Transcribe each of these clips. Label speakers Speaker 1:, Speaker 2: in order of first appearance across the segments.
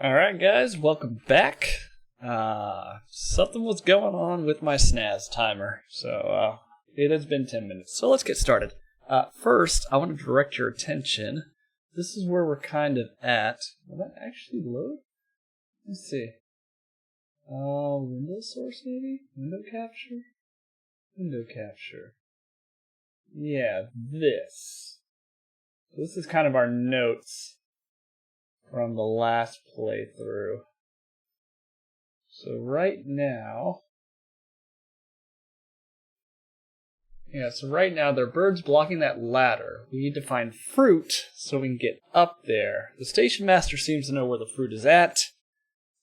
Speaker 1: Alright guys, welcome back. Something was going on with my snaz timer, so it has been 10 minutes. So let's get started. First, I want to direct your attention. This is where we're kind of at. Will that actually load? Let's see. Window source maybe? Window capture? Window capture. Yeah, this. This is kind of our notes from the last playthrough. So right now... there are birds blocking that ladder. We need to find fruit so we can get up there. The station master seems to know where the fruit is at.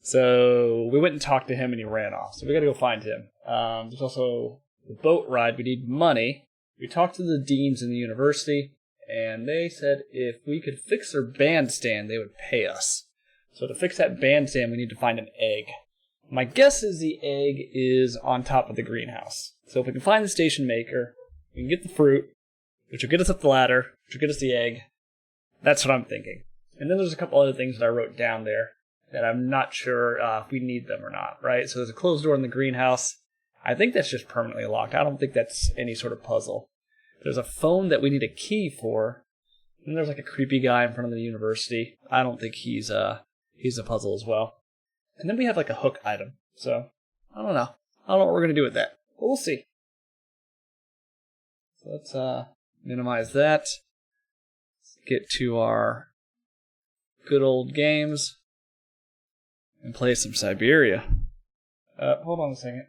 Speaker 1: So we went and talked to him and he ran off. So we gotta go find him. There's also the boat ride. We need money. We talked to the deans in the university, and they said if we could fix their bandstand, they would pay us. So to fix that bandstand, we need to find an egg. My guess is the egg is on top of the greenhouse. So if we can find the station maker, we can get the fruit, which will get us up the ladder, which will get us the egg. That's what I'm thinking. And then there's a couple other things that I wrote down there that I'm not sure if we need them or not, right? So there's a closed door in the greenhouse. I think that's just permanently locked. I don't think that's any sort of puzzle. There's a phone that we need a key for. And there's like a creepy guy in front of the university. I don't think he's a puzzle as well. And then we have like a hook item. So, I don't know. I don't know what we're going to do with that. But we'll see. So let's minimize that. Let's get to our good old games. And play some Syberia. Hold on a second.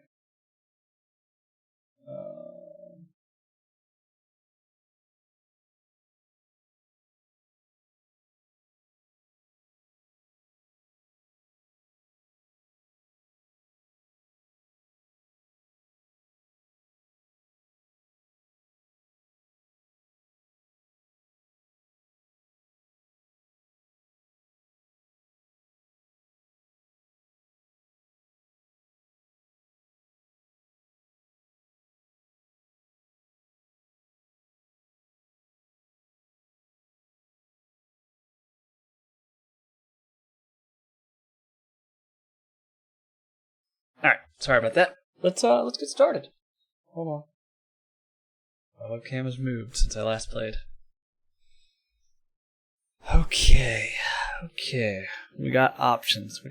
Speaker 1: Alright, sorry about that. Let's get started. Hold on. My webcam has moved since I last played. Okay. We got options.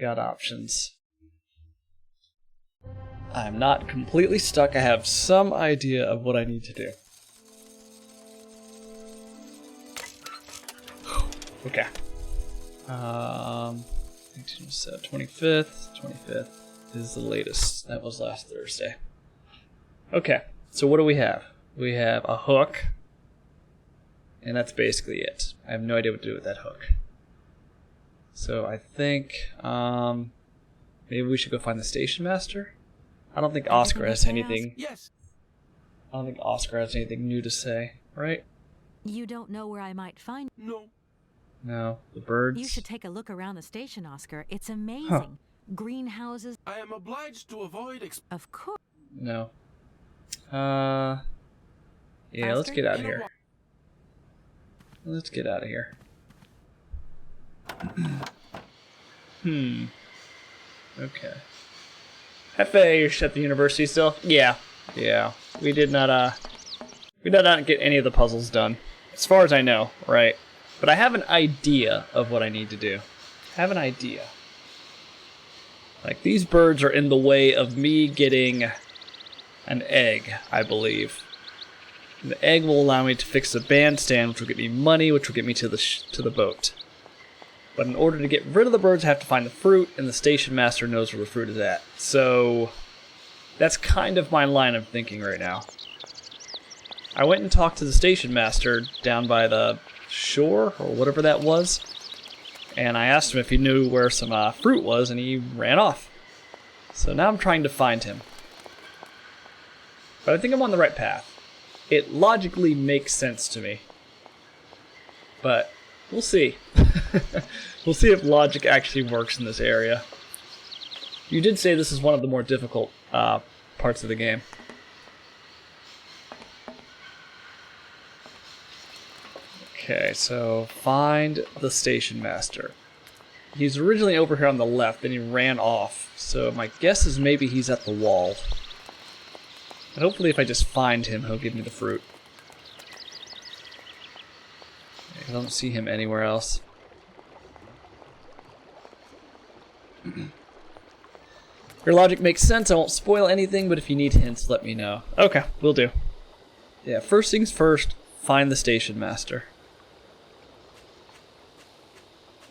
Speaker 1: I'm not completely stuck. I have some idea of what I need to do. Okay. 25th is the latest. That was last Thursday. Okay, so what do we have? We have a hook, and that's basically it. I have no idea what to do with that hook. So I think maybe we should go find the station master. I don't think Oscar has anything.
Speaker 2: Yes.
Speaker 1: I don't think Oscar has anything new to say, right?
Speaker 3: You don't know where I might find.
Speaker 1: No, the birds.
Speaker 3: You should take a look around the station, Oscar. It's amazing. Greenhouses.
Speaker 2: I am obliged to avoid.
Speaker 3: Of course.
Speaker 1: No. Yeah, let's get out of here. Let's get out of here. Okay. Hefe, you're at the university still? Yeah. We did not get any of the puzzles done. As far as I know, right? But I have an idea of what I need to do. Like, these birds are in the way of me getting an egg, I believe. And the egg will allow me to fix the bandstand, which will get me money, which will get me to the boat. But in order to get rid of the birds, I have to find the fruit, and the station master knows where the fruit is at. So, that's kind of my line of thinking right now. I went and talked to the station master down by the shore, or whatever that was. And I asked him if he knew where some fruit was, and he ran off. So now I'm trying to find him. But I think I'm on the right path. It logically makes sense to me. But we'll see. We'll see if logic actually works in this area. You did say this is one of the more difficult parts of the game. Okay, so find the station master. He's originally over here on the left, then he ran off. So my guess is maybe he's at the wall. And hopefully if I just find him, he'll give me the fruit. I don't see him anywhere else. Your logic makes sense. I won't spoil anything, but if you need hints, let me know. Okay, will do. Yeah, first things first, find the station master.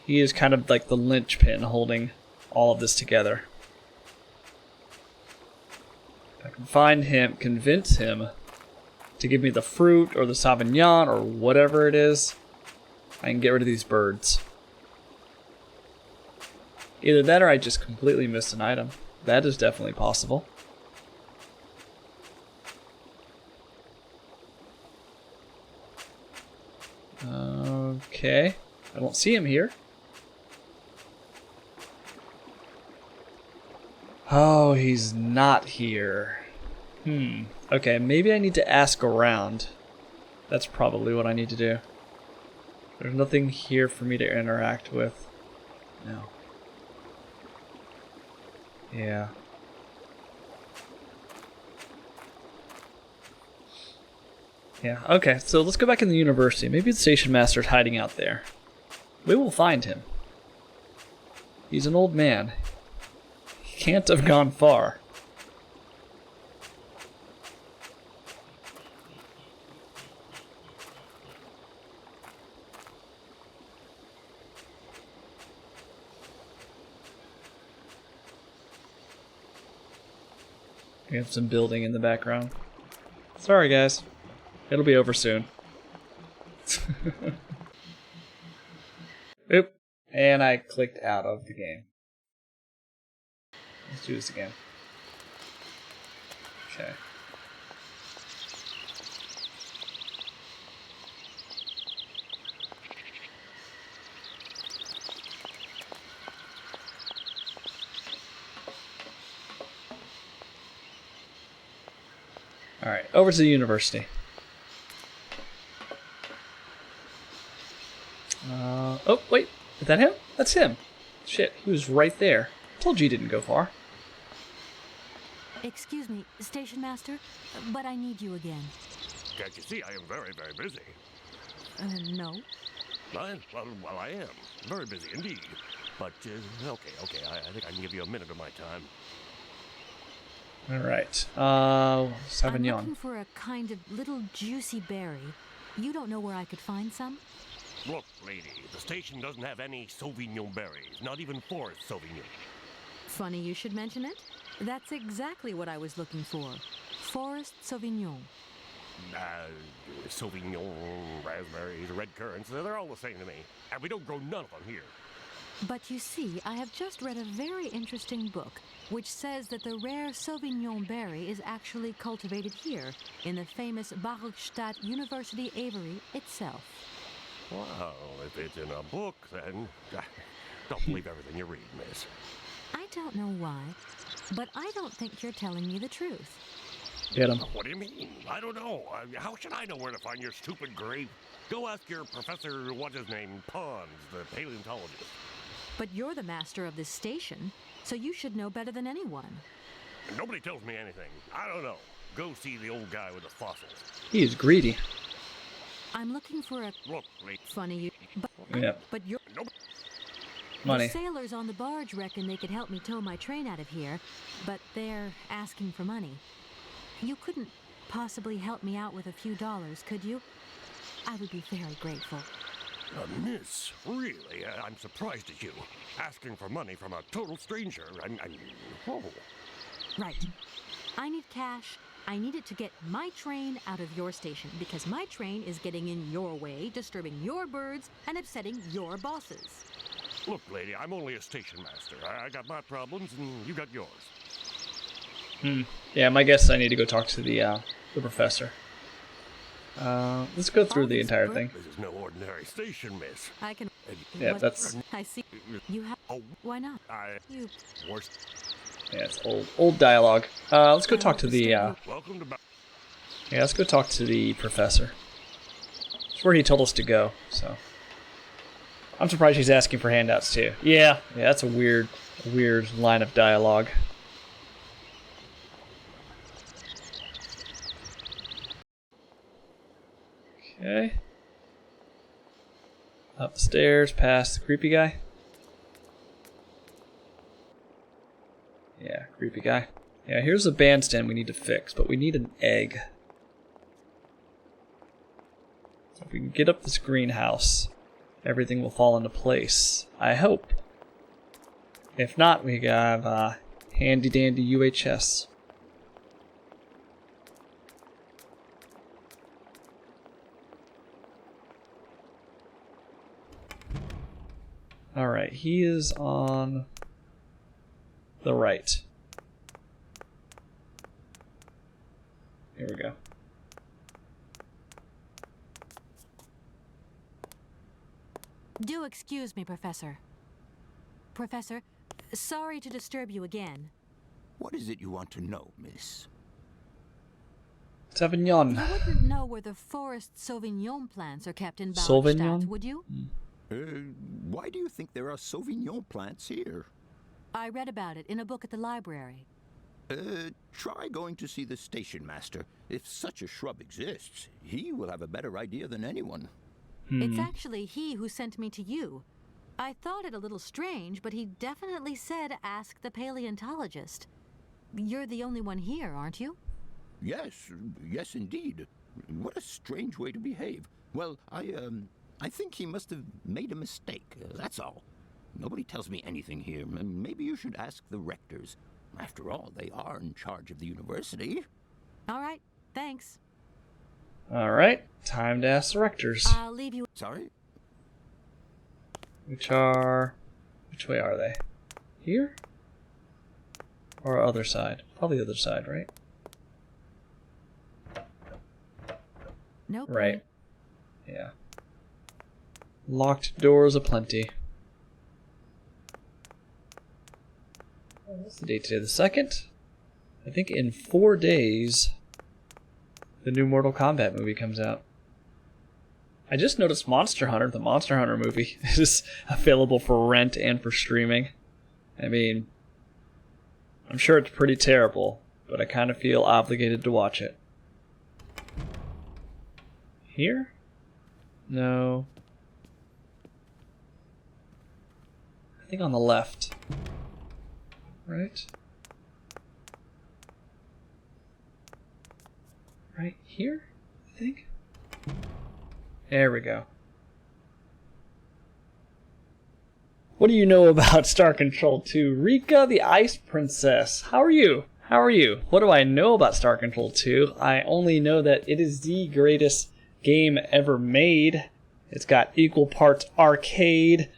Speaker 1: He is kind of like the linchpin holding all of this together. If I can find him, convince him to give me the fruit or the Sauvignon or whatever it is, I can get rid of these birds. Either that or I just completely missed an item. That is definitely possible. Okay. I don't see him here. Oh, he's not here. Okay, maybe I need to ask around. That's probably what I need to do. There's nothing here for me to interact with. No. Yeah. Yeah, okay, so let's go back in the university. Maybe the station master's hiding out there. We will find him. He's an old man. He can't have gone far. We have some building in the background. Sorry, guys. It'll be over soon. Oop. And I clicked out of the game. Let's do this again. Okay. Alright, over to the university. Oh, wait. Is that him? That's him. Shit, he was right there. Told you he didn't go far.
Speaker 3: Excuse me, station master, but I need you again.
Speaker 4: Can't you see I am very, very busy?
Speaker 3: No.
Speaker 4: Well, I am. Very busy indeed. But, okay. I think I can give you a minute of my time.
Speaker 1: Alright.
Speaker 3: I'm
Speaker 1: Sauvignon.
Speaker 3: looking for a kind of little juicy berry. You don't know where I could find some?
Speaker 4: Look, lady, the station doesn't have any Sauvignon berries, not even forest Sauvignon.
Speaker 3: Funny you should mention it. That's exactly what I was looking for. Forest Sauvignon.
Speaker 4: Sauvignon, raspberries, red currants, they're all the same to me. And we don't grow none of them here.
Speaker 3: But you see, I have just read a very interesting book which says that the rare Sauvignon berry is actually cultivated here in the famous Baruchstadt University aviary itself.
Speaker 4: Well, if it's in a book, then don't believe everything you read, miss.
Speaker 3: I don't know why, but I don't think you're telling me the truth.
Speaker 1: Get him.
Speaker 4: What do you mean? I don't know. How should I know where to find your stupid grape? Go ask your professor, what's his name, Pons, the paleontologist.
Speaker 3: But you're the master of this station, so you should know better than anyone.
Speaker 4: Nobody tells me anything. I don't know. Go see the old guy with the fossils.
Speaker 1: He is greedy.
Speaker 3: I'm looking for a...
Speaker 4: Look, lady.
Speaker 3: Funny you... But,
Speaker 1: Yeah.
Speaker 3: but you're...
Speaker 4: Nobody.
Speaker 1: Money.
Speaker 3: The sailors on the barge reckon they could help me tow my train out of here, but they're asking for money. You couldn't possibly help me out with a few dollars, could you? I would be very grateful.
Speaker 4: Miss, really, I'm surprised at you. Asking for money from a total stranger. Oh.
Speaker 3: Right. I need cash. I need it to get my train out of your station, because my train is getting in your way, disturbing your birds, and upsetting your bosses.
Speaker 4: Look, lady, I'm only a station master. I got my problems, and you got yours.
Speaker 1: Yeah, my guess is I need to go talk to the professor. Let's go through the entire thing.
Speaker 4: This is no ordinary station, miss.
Speaker 3: I can...
Speaker 1: Yeah,
Speaker 3: What?
Speaker 1: that's...
Speaker 3: I see. You have...
Speaker 4: Oh,
Speaker 3: Why not?
Speaker 4: I...
Speaker 3: You...
Speaker 4: Worst.
Speaker 1: Yeah, it's old dialogue. Let's go talk to the,
Speaker 4: Welcome to...
Speaker 1: Yeah, let's go talk to the professor. It's where he told us to go, so... I'm surprised she's asking for handouts too. Yeah, that's a weird line of dialogue. Okay. Up the stairs, past the creepy guy. Yeah, creepy guy. Yeah, here's a bandstand we need to fix, but we need an egg. So if we can get up this greenhouse, everything will fall into place. I hope. If not, we have handy dandy UHS. Alright, he is on the right. Here we go.
Speaker 3: Do excuse me, Professor. Professor, sorry to disturb you again.
Speaker 2: What is it you want to know, miss?
Speaker 1: Sauvignon.
Speaker 3: You wouldn't know where the forest Sauvignon plants are kept in
Speaker 1: Sauvignon?
Speaker 3: Ballstadt, would you?
Speaker 2: Why do you think there are Sauvignon plants here?
Speaker 3: I read about it in a book at the library.
Speaker 2: Try going to see the station master. If such a shrub exists, he will have a better idea than anyone.
Speaker 3: It's actually he who sent me to you. I thought it a little strange, but he definitely said ask the paleontologist. You're the only one here, aren't you?
Speaker 2: Yes indeed. What a strange way to behave. Well, I think he must have made a mistake, that's all. Nobody tells me anything here. Maybe you should ask the rectors. After all, they are in charge of the university.
Speaker 3: All right, thanks.
Speaker 1: Alright, time to ask the rectors.
Speaker 3: I'll leave you.
Speaker 2: Sorry?
Speaker 1: Which way are they? Here? Or other side? Probably the other side, right?
Speaker 3: Nope.
Speaker 1: Right. Yeah. Locked doors aplenty. What's the date today? The 2nd? I think in 4 days, the new Mortal Kombat movie comes out. I just noticed Monster Hunter, the Monster Hunter movie, is available for rent and for streaming. I mean, I'm sure it's pretty terrible, but I kind of feel obligated to watch it. Here? No. I think on the left. Right? Right here, I think? There we go. What do you know about Star Control 2? Rika the Ice Princess. How are you? How are you? What do I know about Star Control 2? I only know that it is the greatest game ever made. It's got equal parts arcade,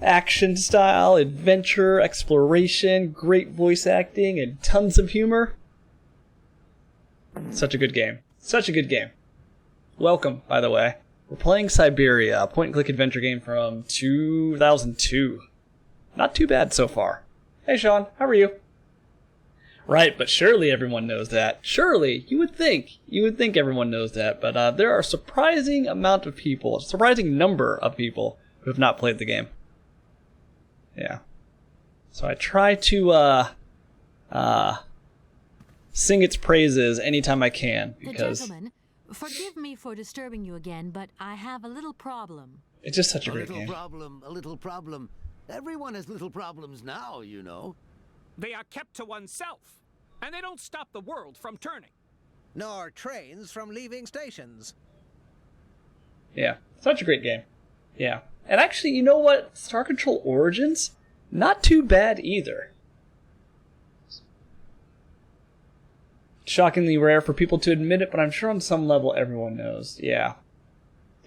Speaker 1: action style, adventure, exploration, great voice acting, and tons of humor. Such a good game. Such a good game. Welcome, by the way. We're playing Syberia, a point-and-click adventure game from 2002. Not too bad so far. Hey, Sean, how are you? Right, but surely everyone knows that. Surely, you would think everyone knows that, but there are a surprising number of people who have not played the game. Yeah. So I try to sing its praises anytime I can, because
Speaker 3: Gentlemen, forgive me for disturbing you again, but I have a little problem.
Speaker 1: it's just such a
Speaker 5: A
Speaker 1: great
Speaker 5: little
Speaker 1: game.
Speaker 5: problem, a little problem. Everyone has little problems now, you know.
Speaker 6: They are kept to oneself, and they don't stop the world from turning.
Speaker 7: Nor trains from leaving stations.
Speaker 1: Yeah, such a great game. Yeah. And actually, you know what? Star Control Origins, not too bad either. Shockingly rare for people to admit it, but I'm sure on some level everyone knows. Yeah.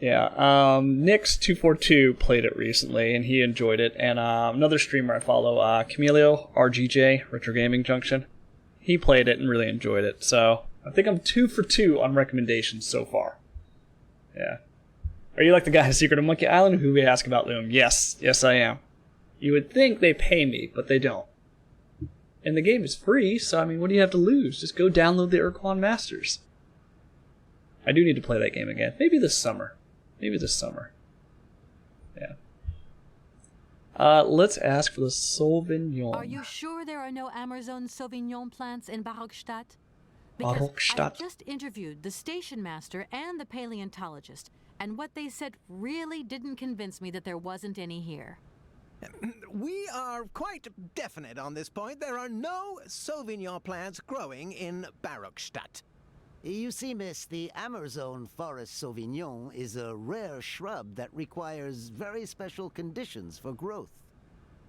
Speaker 1: Yeah. Nix242 played it recently, and he enjoyed it. And another streamer I follow, Camilio, RGJ, Retro Gaming Junction, he played it and really enjoyed it. So I think I'm 2 for 2 on recommendations so far. Yeah. Are you like the guy in Secret of Monkey Island who we ask about Loom? Yes. Yes, I am. You would think they pay me, but they don't. And the game is free, so I mean, what do you have to lose? Just go download the Urquan Masters. I do need to play that game again. Maybe this summer. Yeah. Let's ask for the Sauvignon.
Speaker 3: Are you sure there are no Amazon Sauvignon plants in Barockstadt?
Speaker 1: Barockstadt.
Speaker 3: I just interviewed the station master and the paleontologist, and what they said really didn't convince me that there wasn't any here.
Speaker 7: We are quite definite on this point. There are no Sauvignon plants growing in Barockstadt.
Speaker 5: You see, miss, the Amazon Forest Sauvignon is a rare shrub that requires very special conditions for growth.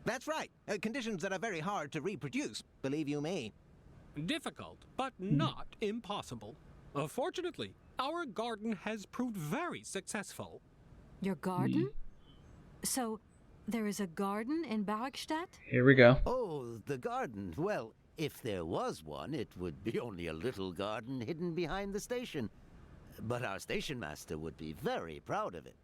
Speaker 7: That's right. Conditions that are very hard to reproduce, believe you me.
Speaker 6: Difficult, but not impossible. Fortunately, our garden has proved very successful.
Speaker 3: Your garden? So, there is a garden in Barockstadt?
Speaker 1: Here we go.
Speaker 5: Oh, the garden. Well, if there was one, it would be only a little garden hidden behind the station. But our station master would be very proud of it.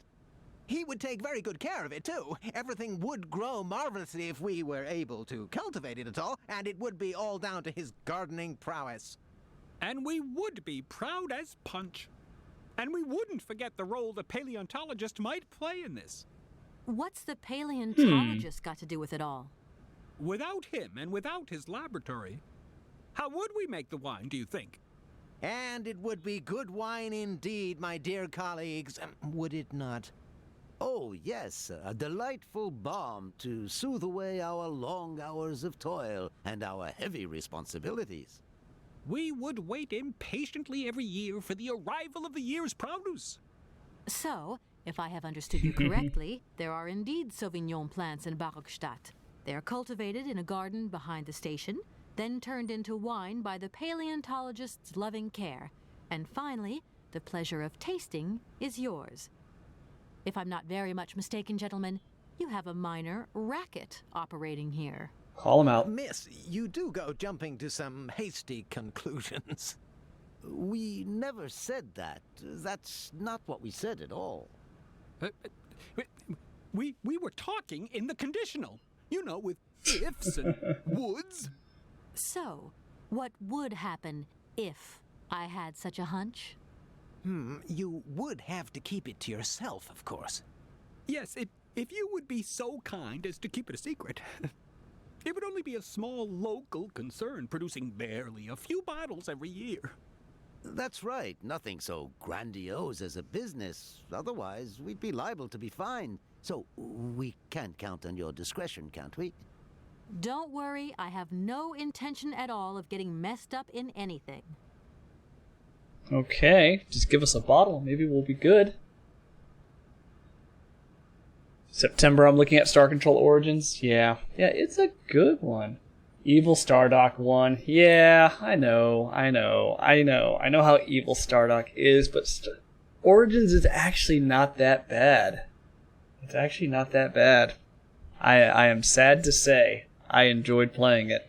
Speaker 7: He would take very good care of it, too. Everything would grow marvelously if we were able to cultivate it at all, and it would be all down to his gardening prowess.
Speaker 6: And we would be proud as punch. And we wouldn't forget the role the paleontologist might play in this.
Speaker 3: What's the paleontologist got to do with it all?
Speaker 6: Without him and without his laboratory, how would we make the wine, do you think?
Speaker 7: And it would be good wine indeed, my dear colleagues, would it not?
Speaker 5: Oh, yes, a delightful balm to soothe away our long hours of toil and our heavy responsibilities.
Speaker 6: We would wait impatiently every year for the arrival of the year's produce.
Speaker 3: So, if I have understood you correctly, there are indeed Sauvignon plants in Barockstadt. They are cultivated in a garden behind the station, then turned into wine by the paleontologist's loving care, and finally, the pleasure of tasting is yours. If I'm not very much mistaken, gentlemen, you have a minor racket operating here.
Speaker 1: Call him out.
Speaker 7: Miss, you do go jumping to some hasty conclusions.
Speaker 5: We never said that. That's not what we said at all.
Speaker 6: We were talking in the conditional. You know, with ifs and woulds.
Speaker 3: So, what would happen if I had such a hunch?
Speaker 7: You would have to keep it to yourself, of course.
Speaker 6: Yes, if you would be so kind as to keep it a secret. It would only be a small local concern producing barely a few bottles every year.
Speaker 5: That's right. Nothing so grandiose as a business. Otherwise, we'd be liable to be fined. So we can't count on your discretion, can't we?
Speaker 3: Don't worry, I have no intention at all of getting messed up in anything.
Speaker 1: Okay, just give us a bottle. Maybe we'll be good. September, I'm looking at Star Control Origins. Yeah, it's a good one. Evil Stardock 1. Yeah, I know how evil Stardock is, but Origins is actually not that bad. It's actually not that bad. I am sad to say I enjoyed playing it.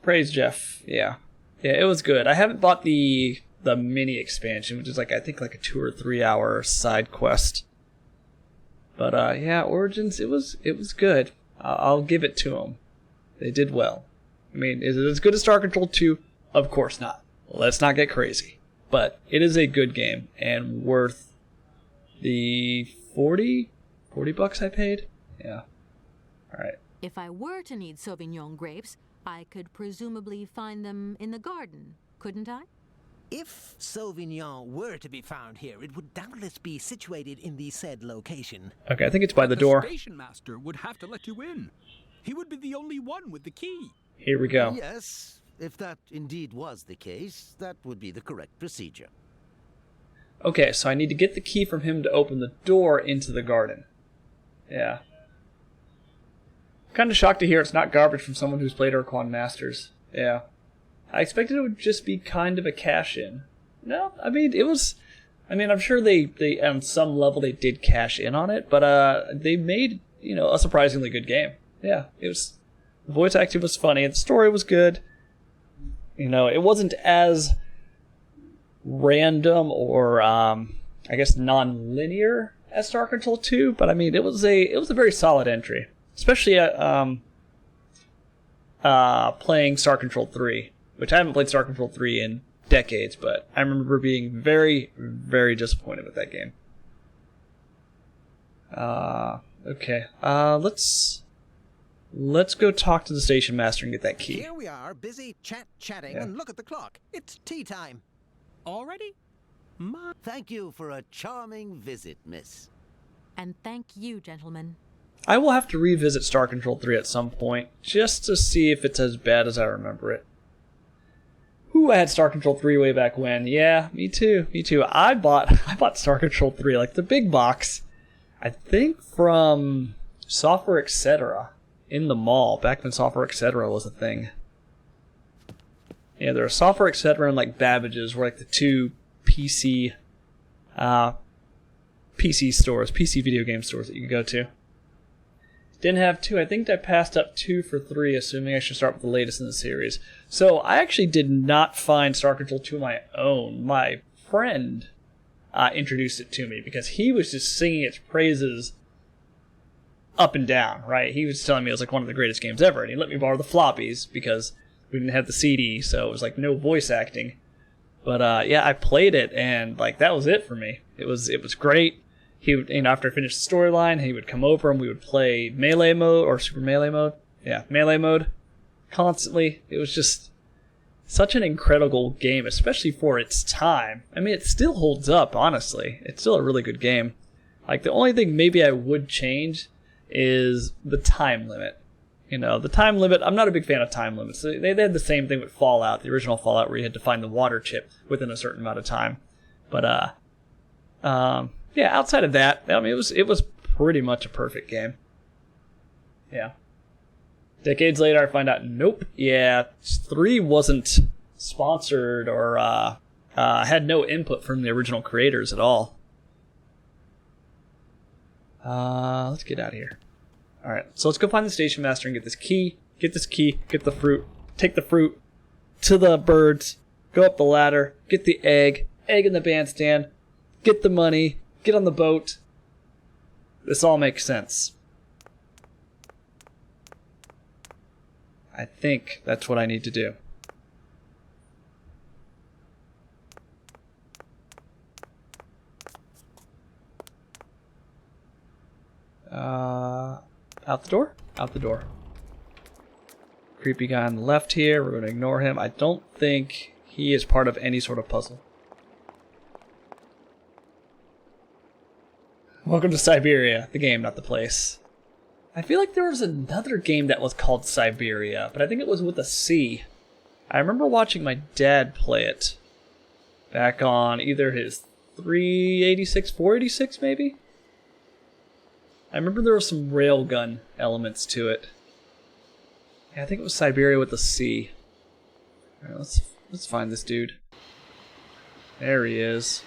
Speaker 1: Praise Jeff. Yeah, it was good. I haven't bought the mini expansion, which is I think a 2 or 3 hour side quest. But Origins, it was good. I'll give it to them. They did well. I mean, is it as good as Star Control 2? Of course not. Let's not get crazy. But it is a good game and worth the $40 I paid. Yeah. All right.
Speaker 3: If I were to need Sauvignon grapes, I could presumably find them in the garden, couldn't I?
Speaker 7: If Sauvignon were to be found here, it would doubtless be situated in the said location.
Speaker 1: Okay, I think it's by the door.
Speaker 6: The station master would have to let you in. He would be the only one with the key.
Speaker 1: Here we go.
Speaker 5: Yes, if that indeed was the case, that would be the correct procedure.
Speaker 1: Okay, so I need to get the key from him to open the door into the garden. Yeah. Kind of shocked to hear it's not garbage from someone who's played Urquan Masters. Yeah. I expected it would just be kind of a cash-in. No, I mean, it was... I mean, I'm sure they on some level they did cash in on it, but they made, a surprisingly good game. Yeah, it was... The voice acting was funny, the story was good. It wasn't as random or, I guess, non-linear as Star Control 2, but I mean, it was a very solid entry. Especially playing Star Control 3, which I haven't played Star Control 3 in decades, but I remember being very, very disappointed with that game. Okay. Let's go talk to the station master and get that key.
Speaker 7: Here we are, busy chatting,
Speaker 1: Yeah.
Speaker 7: and look at the clock. It's tea time.
Speaker 6: Already?
Speaker 5: Thank you for a charming visit, miss.
Speaker 3: And thank you, gentlemen.
Speaker 1: I will have to revisit Star Control 3 at some point, just to see if it's as bad as I remember it. Ooh, I had Star Control 3 way back when. Yeah, me too. I bought Star Control 3, like the big box, I think from Software Etc. in the mall, back when Software Etc. was a thing. Yeah, there were Software Etc. and like Babbage's were like the two PC stores, PC video game stores that you could go to. Didn't have 2. I think I passed up 2 for 3, assuming I should start with the latest in the series. So I actually did not find Star Control 2 on my own. My friend introduced it to me because he was just singing its praises up and down, right? He was telling me it was like one of the greatest games ever, and he let me borrow the floppies because we didn't have the CD, so it was like no voice acting. But yeah, I played it, and like that was it for me. It was great. He would, after I finished the storyline, he would come over and we would play melee mode or super melee mode. Yeah, melee mode constantly. It was just such an incredible game, especially for its time. I mean, it still holds up, honestly. It's still a really good game. Like, the only thing maybe I would change is the time limit. The time limit, I'm not a big fan of time limits. They had the same thing with Fallout, the original Fallout, where you had to find the water chip within a certain amount of time. But, yeah, outside of that, I mean, it was pretty much a perfect game. Yeah. Decades later, I find out, nope, yeah, 3 wasn't sponsored or had no input from the original creators at all. Let's get out of here. All right, so let's go find the station master and get this key, get the fruit, take the fruit to the birds, go up the ladder, get the egg in the bandstand, get the money, get on the boat. This all makes sense. I think that's what I need to do. Out the door? Out the door. Creepy guy on the left here. We're going to ignore him. I don't think he is part of any sort of puzzle. Welcome to Syberia, the game, not the place. I feel like there was another game that was called Syberia, but I think it was with a C. I remember watching my dad play it back on either his 386, 486 maybe? I remember there were some railgun elements to it. Yeah, I think it was Syberia with a C. Alright, let's find this dude. There he is.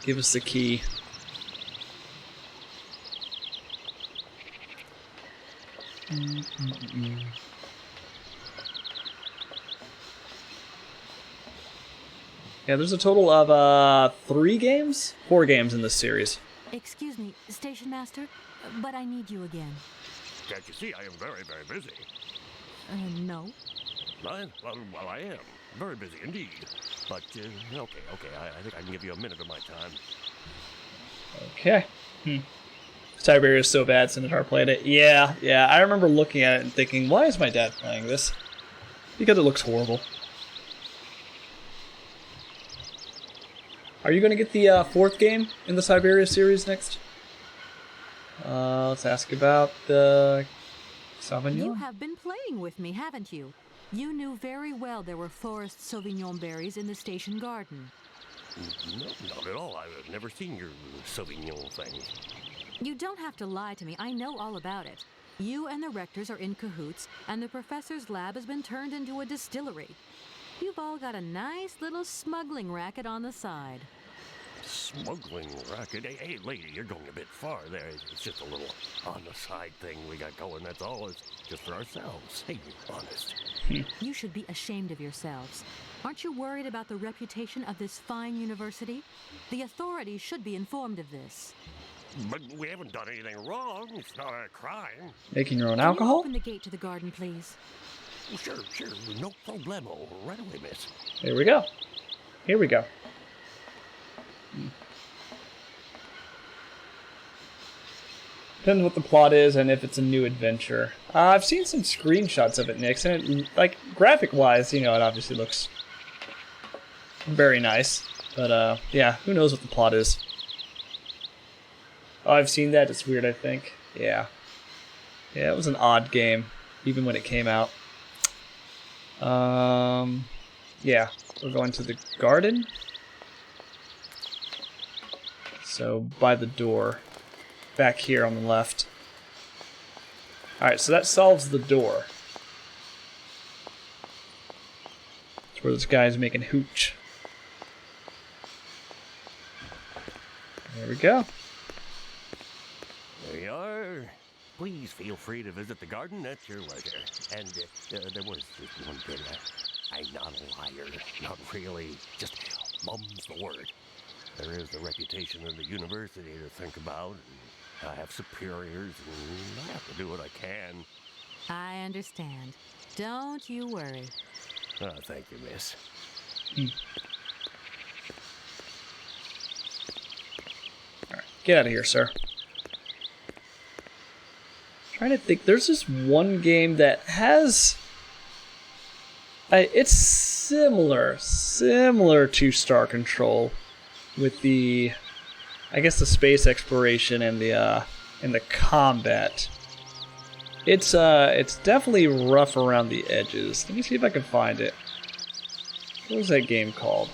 Speaker 1: Give us the key. Yeah, there's a total of 3 games? 4 games in this series.
Speaker 3: Excuse me, Station Master, but I need you again.
Speaker 4: Can't you see I am very, very busy?
Speaker 3: No.
Speaker 4: Well, I am. Very busy indeed. But, okay, I think I can give you a minute of my time.
Speaker 1: Okay. Syberia is so bad, Senator played it. Yeah, I remember looking at it and thinking, why is my dad playing this? Because it looks horrible. Are you going to get the 4th game in the Syberia series next? Let's ask about the Sauvignon.
Speaker 3: You have been playing with me, haven't you? You knew very well there were forest Sauvignon berries in the station garden.
Speaker 4: No, not at all. I've never seen your Sauvignon thing.
Speaker 3: You don't have to lie to me. I know all about it. You and the rectors are in cahoots, and the professor's lab has been turned into a distillery. You've all got a nice little smuggling racket on the side.
Speaker 4: Smuggling racket? Hey, lady, you're going a bit far there. It's just a little on-the-side thing we got going, that's all. It's just for ourselves. Hey, honest.
Speaker 3: You should be ashamed of yourselves. Aren't you worried about the reputation of this fine university? The authorities should be informed of this.
Speaker 4: But we haven't done anything wrong. It's not a crime.
Speaker 1: Making your own
Speaker 3: Can you
Speaker 1: alcohol?
Speaker 3: open the gate to the garden, please?
Speaker 4: Well, sure. No problemo. Right away, miss.
Speaker 1: Here we go. Depends what the plot is and if it's a new adventure. I've seen some screenshots of it, Nix, and it, like graphic-wise, you know, it obviously looks very nice. But yeah, who knows what the plot is? Oh, I've seen that. It's weird, I think. Yeah. Yeah, it was an odd game, even when it came out. Yeah, we're going to the garden. So, by the door. Back here on the left. Alright, so that solves the door. That's where this guy's making hooch. There we go.
Speaker 4: There you are. Please feel free to visit the garden at your leisure. And there was just one thing. I'm not a liar. Not really. Just mum's the word. There is the reputation of the university to think about. And I have superiors, and I have to do what I can.
Speaker 3: I understand. Don't you worry.
Speaker 4: Oh, thank you, miss.
Speaker 1: Alright, get out of here, sir. Trying to think, there's this one game that has... it's similar to Star Control with the, I guess, the space exploration and the combat. It's definitely rough around the edges. Let me see if I can find it. What was that game called?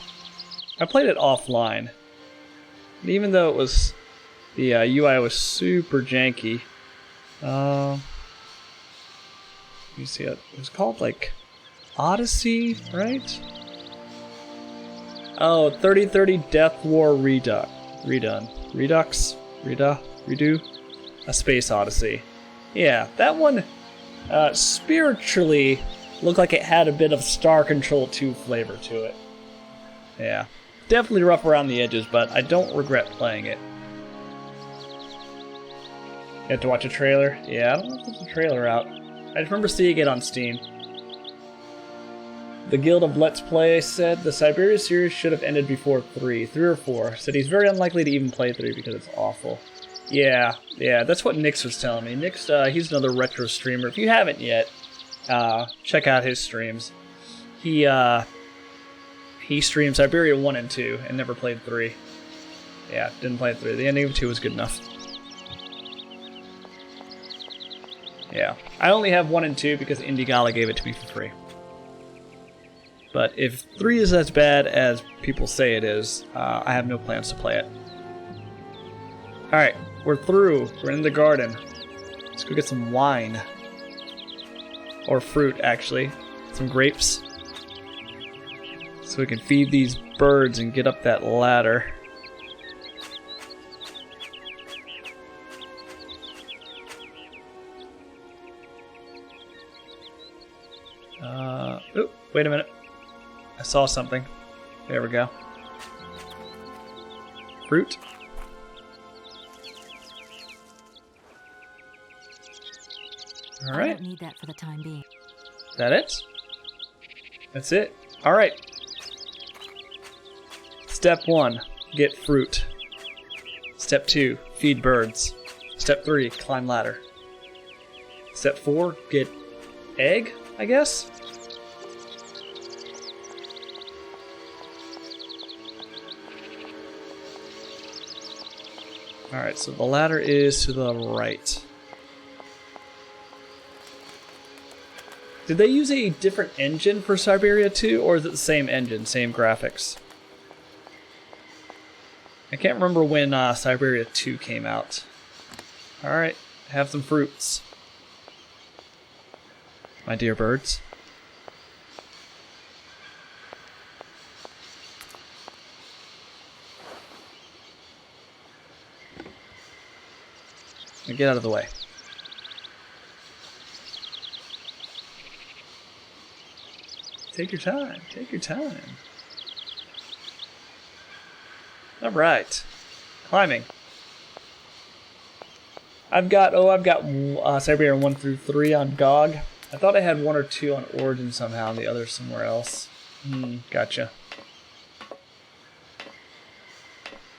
Speaker 1: I played it offline. And even though it was, the UI was super janky. Let me see. It was called like Odyssey, right? Oh, 3030 Death War Redo. A Space Odyssey. Yeah, that one spiritually looked like it had a bit of Star Control 2 flavor to it. Yeah, definitely rough around the edges, but I don't regret playing it. You have to watch a trailer? Yeah, I don't know if there's a trailer out. I just remember seeing it on Steam. The Guild of Let's Play said the Syberia series should have ended before 3 or 4. Said he's very unlikely to even play 3 because it's awful. Yeah, that's what Nix was telling me. Nix, he's another retro streamer. If you haven't yet, check out his streams. He streamed Syberia 1 and 2 and never played 3. Yeah, didn't play 3. The ending of 2 was good enough. Yeah, I only have 1 and 2 because Indigala gave it to me for free. But if 3 is as bad as people say it is, I have no plans to play it. Alright, we're through. We're in the garden. Let's go get some wine. Or fruit, actually. Some grapes. So we can feed these birds and get up that ladder. Oh, wait a minute. I saw something. There we go. Fruit. All right.
Speaker 3: I don't need that for the time being.
Speaker 1: That it? That's it. All right. Step 1, get fruit. Step 2, feed birds. Step 3, climb ladder. Step 4, get egg, I guess? Alright, so the ladder is to the right. Did they use a different engine for Syberia 2, or is it the same engine, same graphics? I can't remember when Syberia 2 came out. Alright, have some fruits. My dear birds. Now get out of the way. Take your time, take your time. Alright. Climbing. I've got Syberia 1 through 3 on GOG. I thought I had 1 or 2 on Origin somehow and the other somewhere else. Gotcha.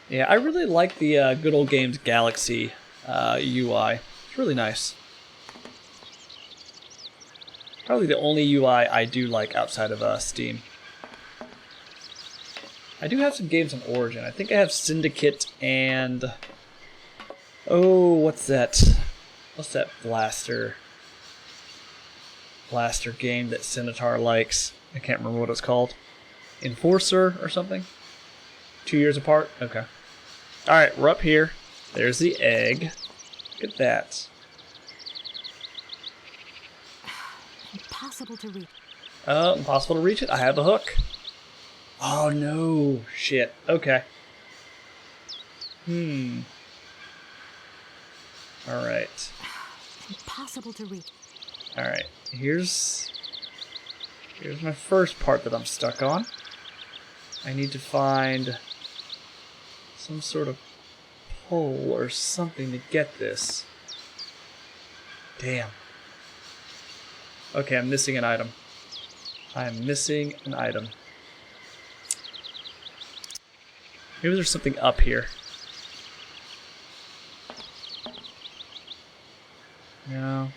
Speaker 1: Yeah, I really like the Good Old Games Galaxy UI. It's really nice. Probably the only UI I do like outside of Steam. I do have some games on Origin. I think I have Syndicate and... Oh, what's that? What's that blaster game that Centaur likes? I can't remember what it's called. Enforcer or something? 2 years apart? Okay. Alright, we're up here. There's the egg. Look at that.
Speaker 3: Impossible to reach.
Speaker 1: Impossible to reach it? I have a hook. Oh no. Shit. Okay. Alright.
Speaker 3: Impossible to reach.
Speaker 1: Alright. Here's my first part that I'm stuck on. I need to find some sort of pole or something to get this. Damn. Okay, I'm missing an item. I'm missing an item. Maybe there's something up here. No.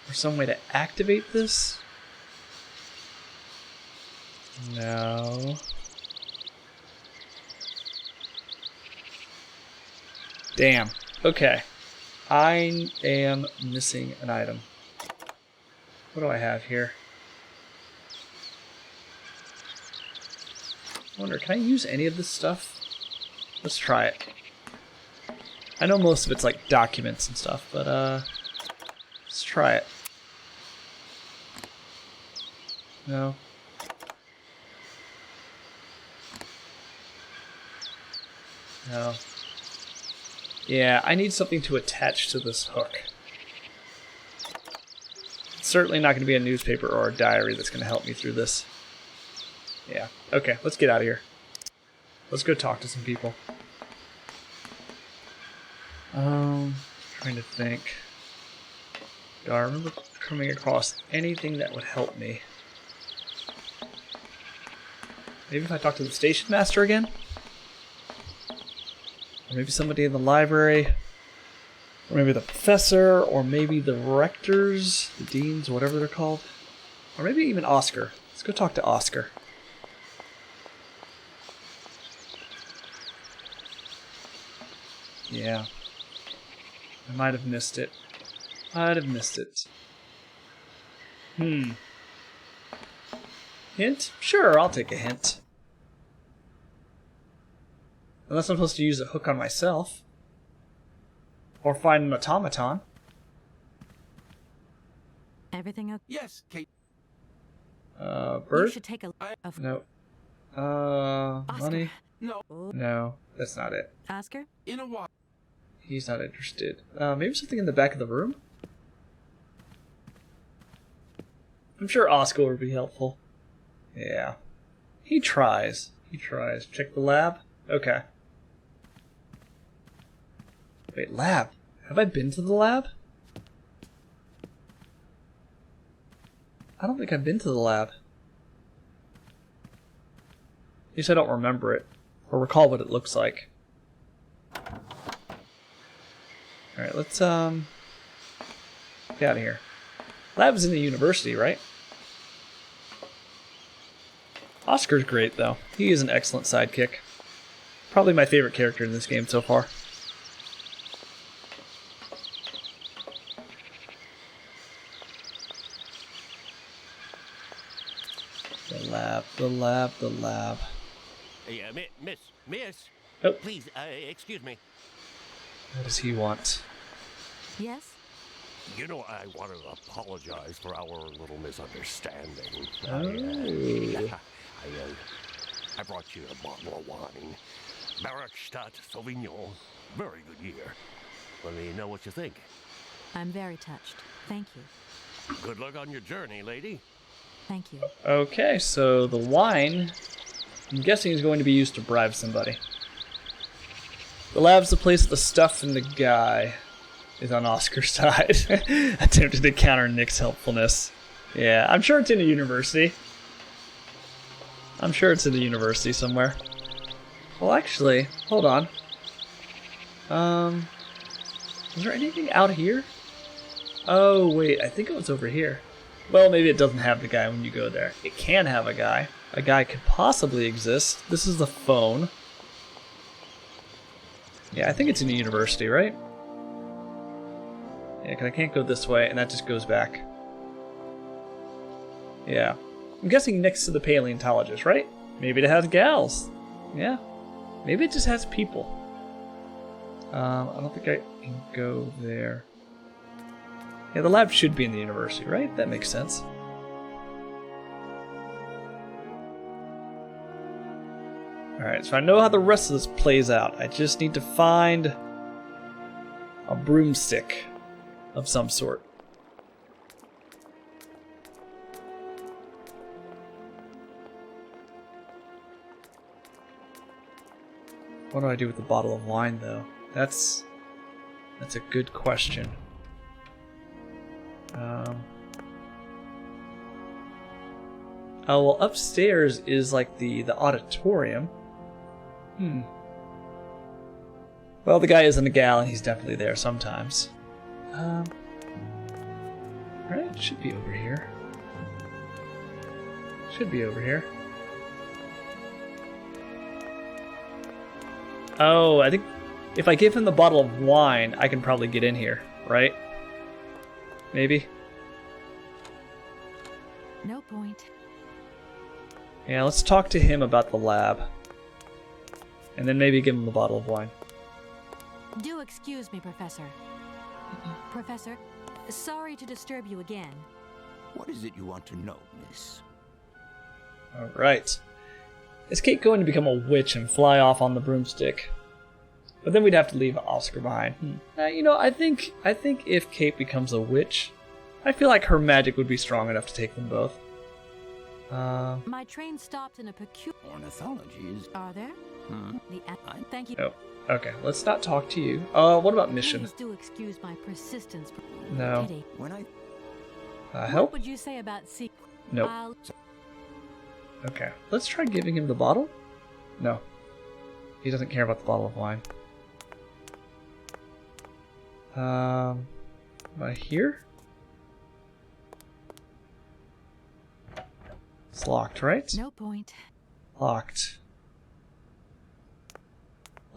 Speaker 1: Or some way to activate this? No. Damn. Okay. I am missing an item. What do I have here? I wonder, can I use any of this stuff? Let's try it. I know most of it's like documents and stuff, but let's try it. No. No. Yeah, I need something to attach to this hook. It's certainly not going to be a newspaper or a diary that's going to help me through this. Yeah. Okay, let's get out of here. Let's go talk to some people. Trying to think. Do I remember coming across anything that would help me? Maybe if I talk to the station master again? Or maybe somebody in the library? Or maybe the professor? Or maybe the rectors? The deans? Whatever they're called? Or maybe even Oscar. Let's go talk to Oscar. Yeah. I might have missed it. Hint? Sure, I'll take a hint. Unless I'm supposed to use a hook on myself. Or find an automaton.
Speaker 3: Everything okay?
Speaker 6: Yes, Kate.
Speaker 3: You
Speaker 1: Bird?
Speaker 3: should take a
Speaker 1: No.
Speaker 3: Oscar.
Speaker 1: Money?
Speaker 6: No,
Speaker 1: No, that's not it.
Speaker 3: Oscar?
Speaker 6: in a while.
Speaker 1: He's not interested. Maybe something in the back of the room? I'm sure Oscar would be helpful. Yeah. He tries. Check the lab? Okay. Wait, lab? Have I been to the lab? I don't think I've been to the lab. At least I don't remember it. Or recall what it looks like. Alright, let's get out of here. Lab's in the university, right? Oscar's great, though. He is an excellent sidekick. Probably my favorite character in this game so far. The lab.
Speaker 4: Hey, miss.
Speaker 1: Oh.
Speaker 4: Please, excuse me.
Speaker 1: What does he want?
Speaker 3: Yes?
Speaker 4: You know, I want to apologize for our little misunderstanding.
Speaker 1: Oh.
Speaker 4: I brought you a bottle of wine. Barakstadt Sauvignon. Very good year. Let me know what you think.
Speaker 3: I'm very touched. Thank you.
Speaker 4: Good luck on your journey, lady.
Speaker 3: Thank you.
Speaker 1: Okay, so the wine, I'm guessing, is going to be used to bribe somebody. The lab's the place the stuff and the guy is on Oscar's side. Attempted to counter Nick's helpfulness. Yeah, I'm sure it's in a university. I'm sure it's in the university somewhere. Well, actually, hold on. Is there anything out here? Oh, wait, I think it was over here. Well, maybe it doesn't have the guy when you go there. It can have a guy. A guy could possibly exist. This is the phone. Yeah, I think it's in a university, right? Yeah, because I can't go this way, and that just goes back. Yeah. I'm guessing next to the paleontologist, right? Maybe it has gals. Yeah. Maybe it just has people. I don't think I can go there. Yeah, the lab should be in the university, right? That makes sense. Alright, so I know how the rest of this plays out. I just need to find a broomstick of some sort. What do I do with the bottle of wine, though? That's a good question. Oh, well, upstairs is like the auditorium. Well, the guy isn't a gal, and he's definitely there sometimes. Right, it should be over here. Should be over here. Oh, I think if I give him the bottle of wine, I can probably get in here, right? Maybe?
Speaker 3: No point.
Speaker 1: Yeah, let's talk to him about the lab. And then maybe give him the bottle of wine.
Speaker 3: Do excuse me, Professor. Professor, sorry to disturb you again.
Speaker 2: What is it you want to know, miss?
Speaker 1: Alright. Is Kate going to become a witch and fly off on the broomstick? But then we'd have to leave Oscar behind. You know, I think if Kate becomes a witch, I feel like her magic would be strong enough to take them both.
Speaker 3: My train stopped in a peculiar...
Speaker 2: Ornithology is...
Speaker 3: Are there? Thank you.
Speaker 1: Oh, okay. Let's not talk to you. What about mission?
Speaker 3: Please do excuse my persistence.
Speaker 1: No.
Speaker 3: Pity.
Speaker 2: When I...
Speaker 1: Help?
Speaker 3: What would you say about
Speaker 1: Nope. Okay. Let's try giving him the bottle. No. He doesn't care about the bottle of wine. Am I here? It's locked, right?
Speaker 3: No point.
Speaker 1: Locked.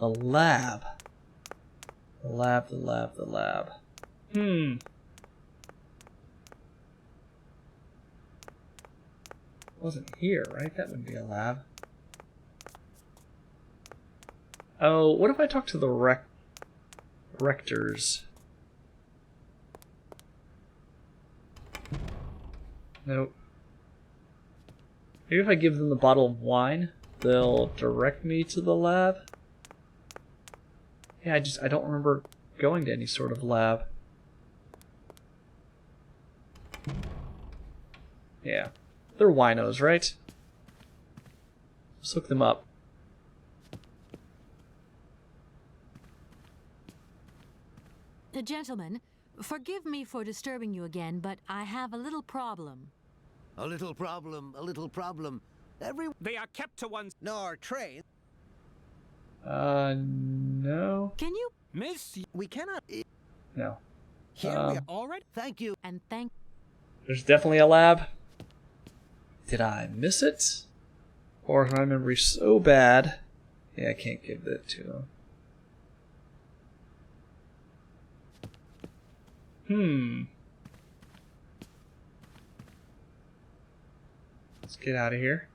Speaker 1: The lab. The lab. Wasn't here, right? That wouldn't be a lab. Oh, what if I talk to the rectors? Nope. Maybe if I give them the bottle of wine, they'll direct me to the lab? Yeah, I don't remember going to any sort of lab. Yeah. They're winos, right? Let's look them up.
Speaker 3: Gentlemen, forgive me for disturbing you again, but I have a little problem.
Speaker 5: A little problem.
Speaker 6: They are kept to one...
Speaker 7: Nor train.
Speaker 1: No.
Speaker 3: Can you...
Speaker 6: Miss,
Speaker 7: We cannot...
Speaker 1: No.
Speaker 7: Here we are.
Speaker 6: all right?
Speaker 5: Thank you.
Speaker 3: And thank...
Speaker 1: There's definitely a lab. Did I miss it? Or is my memory so bad? Yeah, I can't give that to him. Let's get out of here.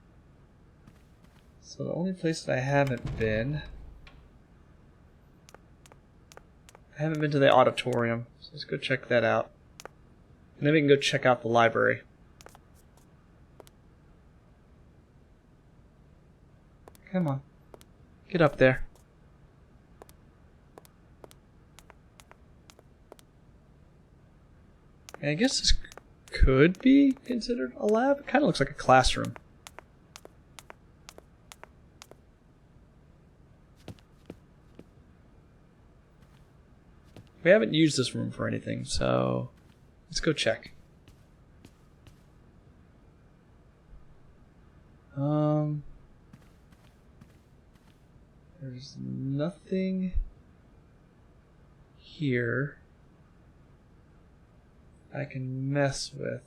Speaker 1: So the only place that I haven't been to the auditorium. So let's go check that out. And then we can go check out the library. Come on. Get up there. I guess this could be considered a lab. It kind of looks like a classroom. We haven't used this room for anything, so let's go check. There's nothing here I can mess with.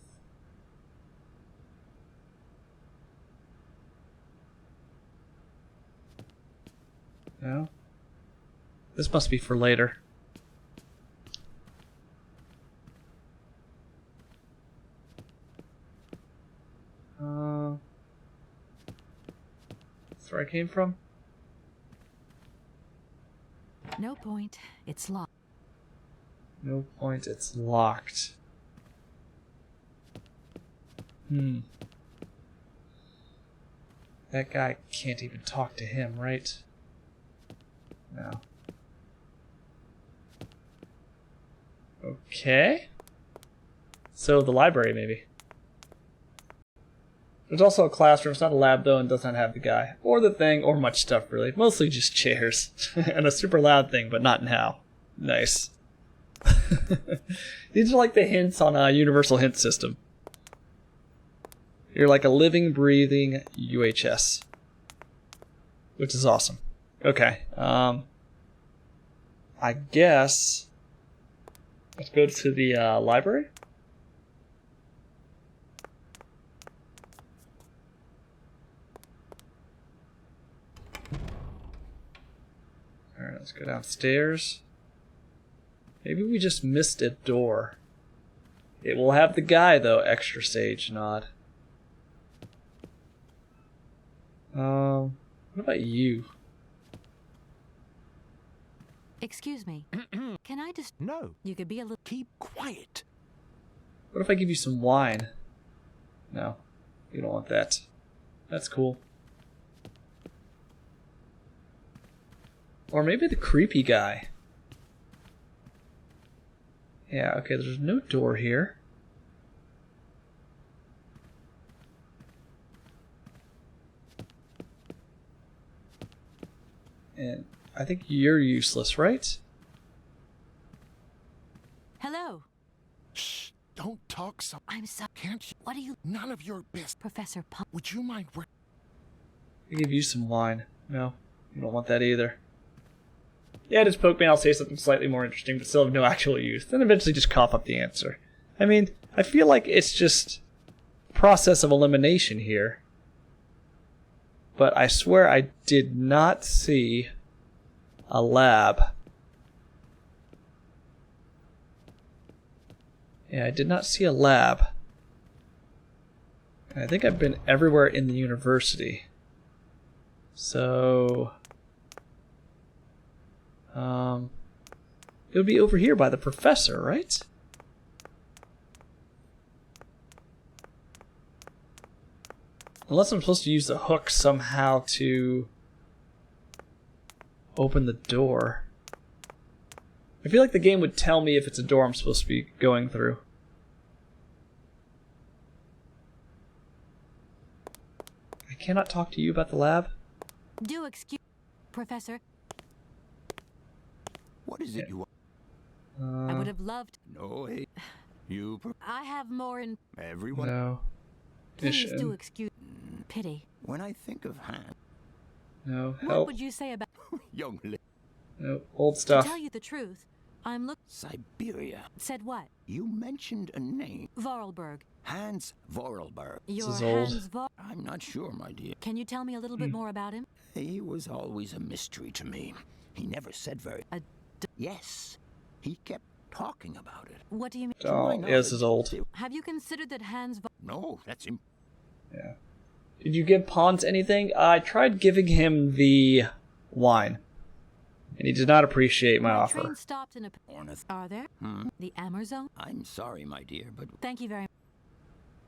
Speaker 1: No? This must be for later. That's where I came from?
Speaker 3: No point. It's locked.
Speaker 1: No point, it's locked. That guy can't even talk to him, right? No. Okay. So the library, maybe. There's also a classroom. It's not a lab, though, and does not have the guy. Or the thing, or much stuff, really. Mostly just chairs. And a super loud thing, but not now. Nice. These are like the hints on a universal hint system. You're like a living, breathing UHS. Which is awesome. Okay. I guess... let's go to the library. Alright, let's go downstairs. Maybe we just missed a door. It will have the guy, though, extra stage nod. What about you?
Speaker 3: Excuse me. Can I just...
Speaker 6: No,
Speaker 3: You could be a little...
Speaker 6: keep quiet.
Speaker 1: What if I give you some wine? No, you don't want that. That's cool. Or maybe the creepy guy. Yeah, okay, there's no door here. And I think you're useless, right?
Speaker 3: Hello.
Speaker 8: Shh! Don't talk so.
Speaker 3: I'm sorry.
Speaker 8: Can't you?
Speaker 3: What are you...
Speaker 8: None of your business.
Speaker 3: Professor Pump...
Speaker 8: Would you mind?
Speaker 1: I give you some wine. No, you don't want that either. Yeah, just poke me and I'll say something slightly more interesting, but still have no actual use. Then eventually just cough up the answer. I mean, I feel like it's just process of elimination here. But I swear I did not see a lab. Yeah, I did not see a lab. And I think I've been everywhere in the university. So... it would be over here by the professor, right? Unless I'm supposed to use the hook somehow to open the door. I feel like the game would tell me if it's a door I'm supposed to be going through. I cannot talk to you about the lab.
Speaker 3: Do excuse... Professor,
Speaker 2: What is it you want?
Speaker 3: I would have loved...
Speaker 2: No, hey. You...
Speaker 3: I have more in...
Speaker 2: Everyone...
Speaker 1: No.
Speaker 3: Please
Speaker 1: Mission.
Speaker 3: do excuse... Pity.
Speaker 2: When I think of Han...
Speaker 1: No.
Speaker 3: What
Speaker 1: Help.
Speaker 3: would you say about...
Speaker 2: Young lady...
Speaker 1: No. Old
Speaker 3: To
Speaker 1: stuff.
Speaker 3: tell you the truth, I'm look...
Speaker 2: Syberia.
Speaker 3: Said what?
Speaker 2: You mentioned a name.
Speaker 3: Vorarlberg.
Speaker 2: Hans Vorarlberg.
Speaker 3: Your
Speaker 1: is old.
Speaker 3: Hans
Speaker 2: I'm not sure, my dear.
Speaker 3: Can you tell me a little bit more about him?
Speaker 2: He was always a mystery to me. He never said very... Yes. He kept talking about it.
Speaker 3: What do you mean?
Speaker 1: Oh,
Speaker 2: my
Speaker 1: yeah, this is
Speaker 2: knowledge,
Speaker 1: old.
Speaker 3: Have you considered that Hans...
Speaker 2: No, that's him.
Speaker 1: Yeah. Did you give Pons anything? I tried giving him the wine. And he did not appreciate my
Speaker 3: My
Speaker 1: offer.
Speaker 3: train stopped in a...
Speaker 2: Ornith.
Speaker 3: Are there? The Amazon?
Speaker 2: I'm sorry, my dear, but...
Speaker 3: Thank you very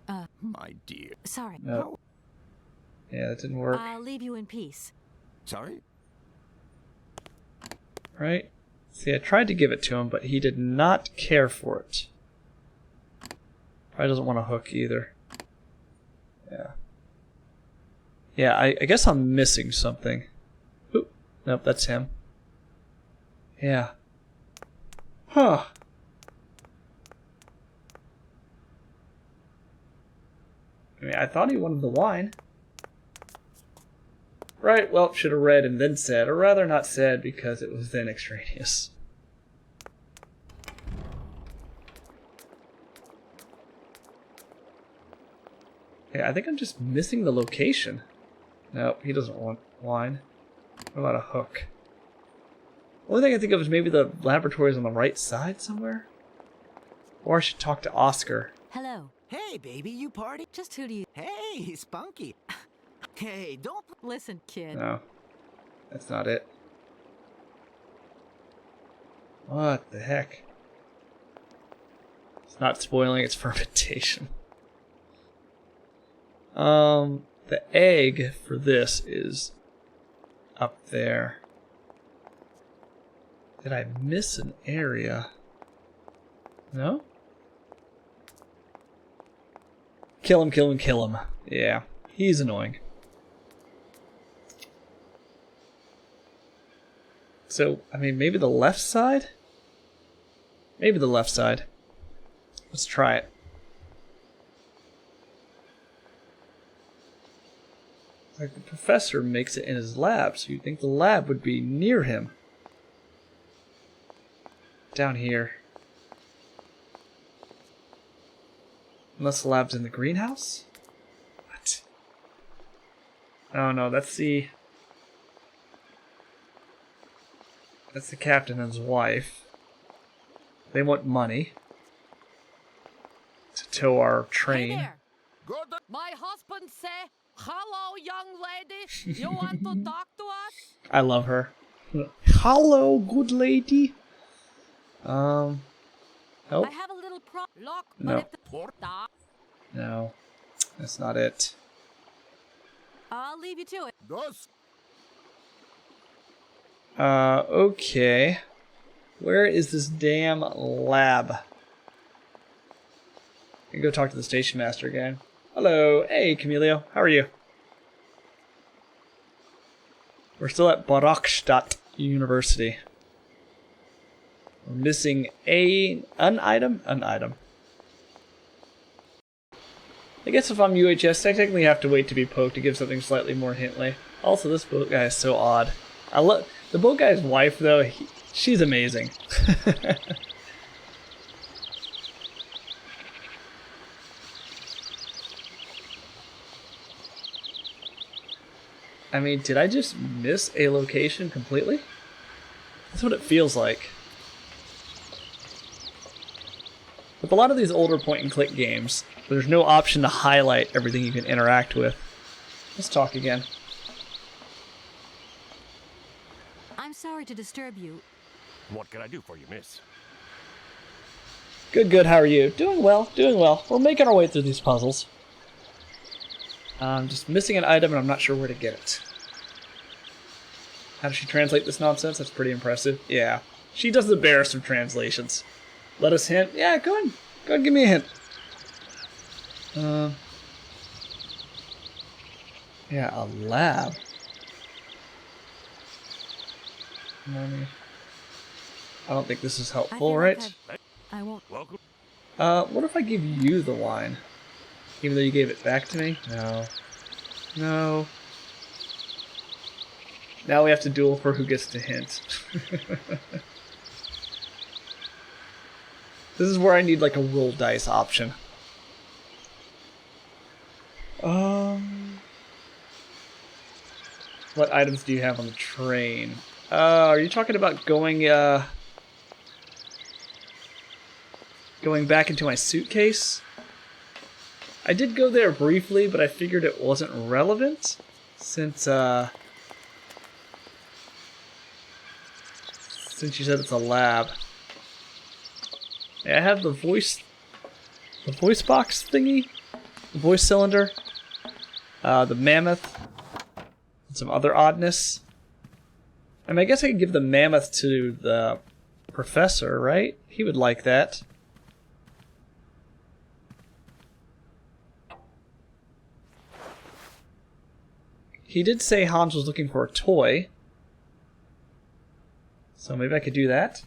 Speaker 3: much.
Speaker 2: My dear.
Speaker 3: Sorry.
Speaker 1: No. Yeah, that didn't work.
Speaker 3: I'll leave you in peace.
Speaker 2: Sorry?
Speaker 1: Right? See, I tried to give it to him, but he did not care for it. Probably doesn't want a hook either. Yeah. Yeah, I guess I'm missing something. Oop. Nope, that's him. Yeah. Huh. I mean, I thought he wanted the wine. Right, well, should have read and then said, or rather not said because it was then extraneous. Yeah, I think I'm just missing the location. No, he doesn't want wine. What about a hook? Only thing I think of is maybe the laboratory is on the right side somewhere? Or I should talk to Oscar.
Speaker 3: Hello.
Speaker 5: Hey, baby, you party?
Speaker 3: Just who do you...
Speaker 5: Hey, Spunky. Hey, don't...
Speaker 3: Listen, kid.
Speaker 1: No, that's not it. What the heck? It's not spoiling, it's fermentation. The egg for this is up there. Did I miss an area? No? Kill him, kill him, kill him. Yeah, he's annoying. So, I mean, maybe the left side? Maybe the left side. Let's try it. Like the professor makes it in his lab, so you'd think the lab would be near him. Down here. Unless the lab's in the greenhouse? What? Oh no, that's the captain and his wife. They want money to tow our train.
Speaker 9: Hey there. My husband say, hello, young lady. You want to talk to us?
Speaker 1: I love her. Hello, good lady. Oh.
Speaker 9: I have a little lock, but
Speaker 1: No.
Speaker 9: if the stop,
Speaker 1: No, that's not it.
Speaker 9: I'll leave you to it.
Speaker 1: Okay. Where is this damn lab? I can go talk to the station master again. Hello. Hey, Camilio. How are you? We're still at Barokstadt University. We're missing an item? An item. I guess if I'm UHS, technically have to wait to be poked to give something slightly more hintly. Also, this boat guy is so odd. I love the boat guy's wife, though. She's amazing. I mean, did I just miss a location completely? That's what it feels like. With a lot of these older point-and-click games, there's no option to highlight everything you can interact with. Let's talk again.
Speaker 3: I'm sorry to disturb you.
Speaker 4: What can I do for you, miss?
Speaker 1: Good, good. How are you? Doing well, doing well. We're making our way through these puzzles. I'm just missing an item and I'm not sure where to get it. How does she translate this nonsense? That's pretty impressive. Yeah. She does the barest of translations. Let us hint. Yeah, go ahead. Go ahead and give me a hint. Yeah, a lab. I don't think this is
Speaker 3: I
Speaker 1: helpful,
Speaker 3: feel
Speaker 1: right?
Speaker 3: like I won't.
Speaker 4: Welcome.
Speaker 1: What if I give you the wine? Even though you gave it back to me? No. No. Now we have to duel for who gets to hint. This is where I need like a roll dice option. What items do you have on the train? Are you talking about going back into my suitcase? I did go there briefly, but I figured it wasn't relevant since you said it's a lab. Yeah, I have the voice box thingy, the voice cylinder, the mammoth, and some other oddness. I mean, I guess I could give the mammoth to the professor, right? He would like that. He did say Hans was looking for a toy. So maybe I could do that.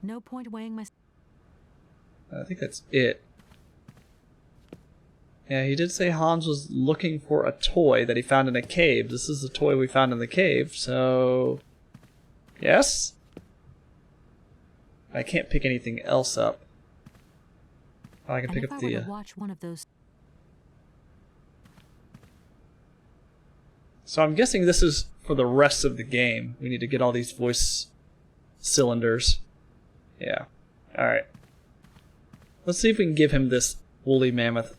Speaker 3: No point weighing my...
Speaker 1: I think that's it. Yeah, he did say Hans was looking for a toy that he found in a cave. This is the toy we found in the cave, so... Yes? I can't pick anything else up. Oh, I can
Speaker 3: And
Speaker 1: pick
Speaker 3: if
Speaker 1: up
Speaker 3: I were
Speaker 1: the.
Speaker 3: to watch one of those.
Speaker 1: So I'm guessing this is for the rest of the game. We need to get all these voice cylinders. Yeah. Alright. Let's see if we can give him this woolly mammoth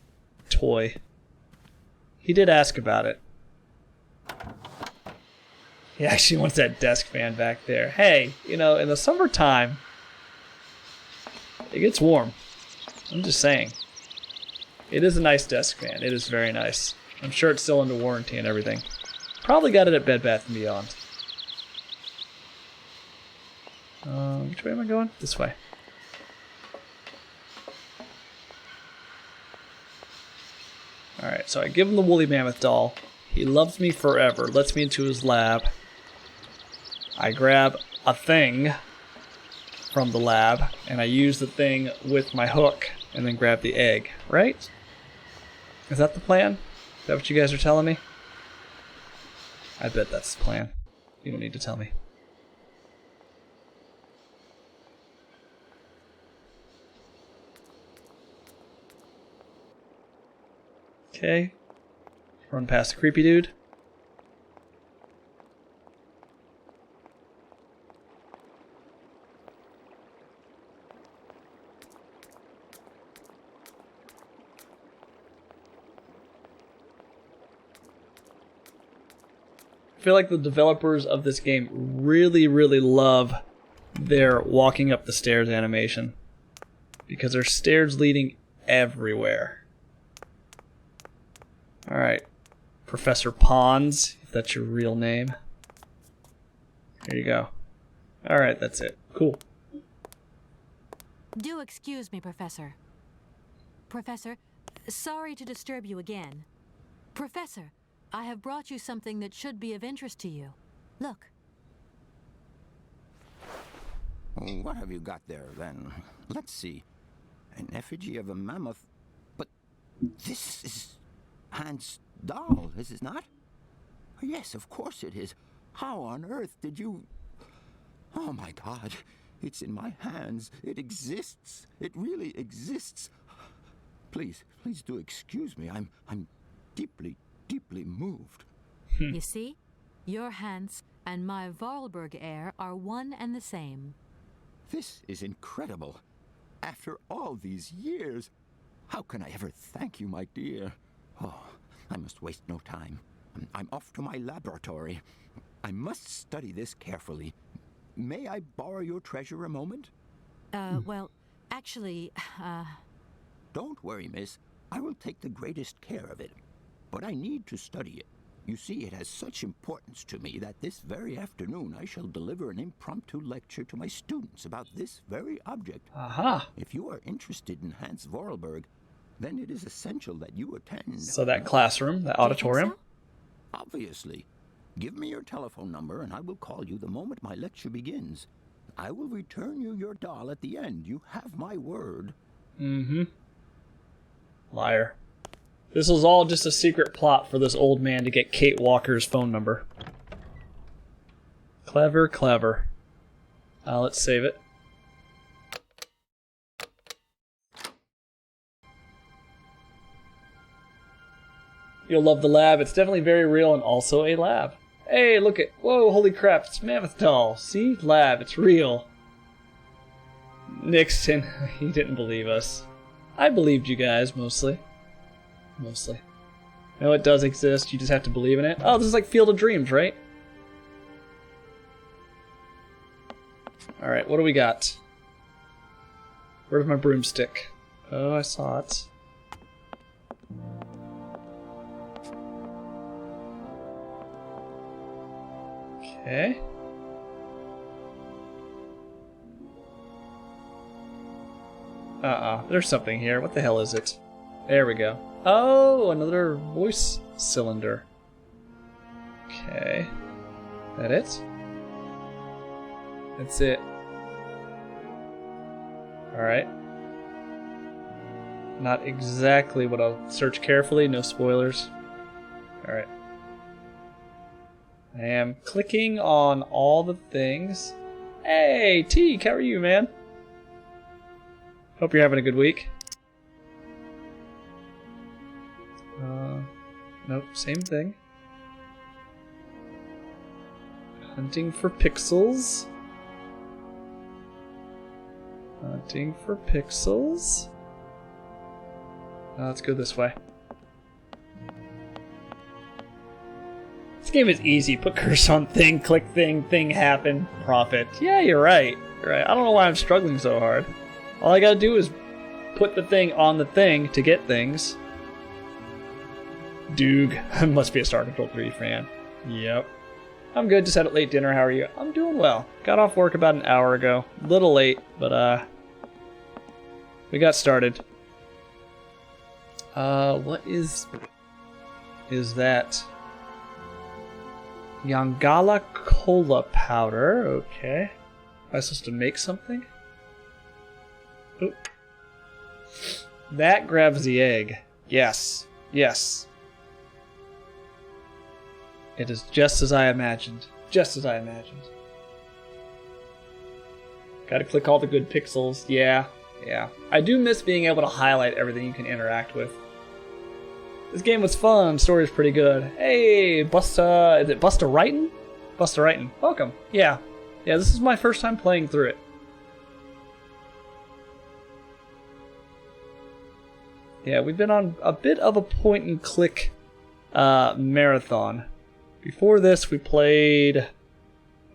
Speaker 1: toy. He did ask about it. He actually wants that desk fan back there. Hey, you know, in the summertime, it gets warm. I'm just saying. It is a nice desk fan. It is very nice. I'm sure it's still under warranty and everything. Probably got it at Bed Bath & Beyond. Which way am I going? This way. Alright, so I give him the woolly mammoth doll. He loves me forever, lets me into his lab. I grab a thing from the lab, and I use the thing with my hook, and then grab the egg, right? Is that the plan? Is that what you guys are telling me? I bet that's the plan. You don't need to tell me. Okay. Run past the creepy dude. I feel like the developers of this game really, really love their walking up the stairs animation. Because there's stairs leading everywhere. Alright. Professor Pons, if that's your real name. Here you go. Alright, that's it. Cool.
Speaker 3: Do excuse me, Professor. Professor, sorry to disturb you again. Professor, I have brought you something that should be of interest to you. Look.
Speaker 2: What have you got there, then? Let's see. An effigy of a mammoth. But this is Hans' doll, is it not? Oh, yes, of course it is. How on earth did you... Oh, my God. It's in my hands. It exists. It really exists. Please do excuse me. I'm deeply moved.
Speaker 3: You see? Your Hans and my Vorarlberg heir are one and the same.
Speaker 2: This is incredible. After all these years, how can I ever thank you, my dear? Oh, I must waste no time. I'm off to my laboratory. I must study this carefully. May I borrow your treasure a moment?
Speaker 3: Well, actually,
Speaker 2: Don't worry, miss. I will take the greatest care of it. But I need to study it. You see, it has such importance to me that this very afternoon I shall deliver an impromptu lecture to my students about this very object.
Speaker 1: Aha!
Speaker 2: If you are interested in Hans Vorarlberg, then it is essential that you attend.
Speaker 1: So that classroom, that auditorium.
Speaker 2: Obviously. Give me your telephone number and I will call you the moment my lecture begins. I will return you your doll at the end. You have my word.
Speaker 1: Mm-hmm. Liar. This was all just a secret plot for this old man to get Kate Walker's phone number. Clever, clever. Let's save it. You'll love the lab. It's definitely very real and also a lab. Hey, look at... Whoa, holy crap. It's Mammoth Doll. See? Lab. It's real. Nixon. He didn't believe us. I believed you guys, mostly. Mostly. No, it does exist. You just have to believe in it. Oh, this is like Field of Dreams, right? Alright, what do we got? Where's my broomstick? Oh, I saw it. Okay. There's something here. What the hell is it? There we go. Oh, another voice cylinder. Okay. That it? That's it. Alright. Not exactly what I'll search carefully. No spoilers. Alright. I am clicking on all the things. Hey, Teak, how are you, man? Hope you're having a good week. Nope, same thing. Hunting for pixels. Hunting for pixels. Let's go this way. This game is easy. Put cursor on thing, click thing happen, profit. Yeah, you're right. You're right. I don't know why I'm struggling so hard. All I gotta do is put the thing on the thing to get things. Doog. Must be a Star Control 3 fan. Yep. I'm good. Just had a late dinner. How are you? I'm doing well. Got off work about an hour ago. A little late, but we got started. What is that? Yangala cola powder. Okay. Am I supposed to make something? Oh. That grabs the egg. Yes. Yes. It is just as I imagined. Just as I imagined. Gotta click all the good pixels. Yeah. Yeah. I do miss being able to highlight everything you can interact with. This game was fun. Story's pretty good. Hey, Busta... Is it Busta Wrighton? Busta Wrighton. Welcome. Yeah. Yeah, this is my first time playing through it. Yeah, we've been on a bit of a point-and-click marathon. Before this, we played...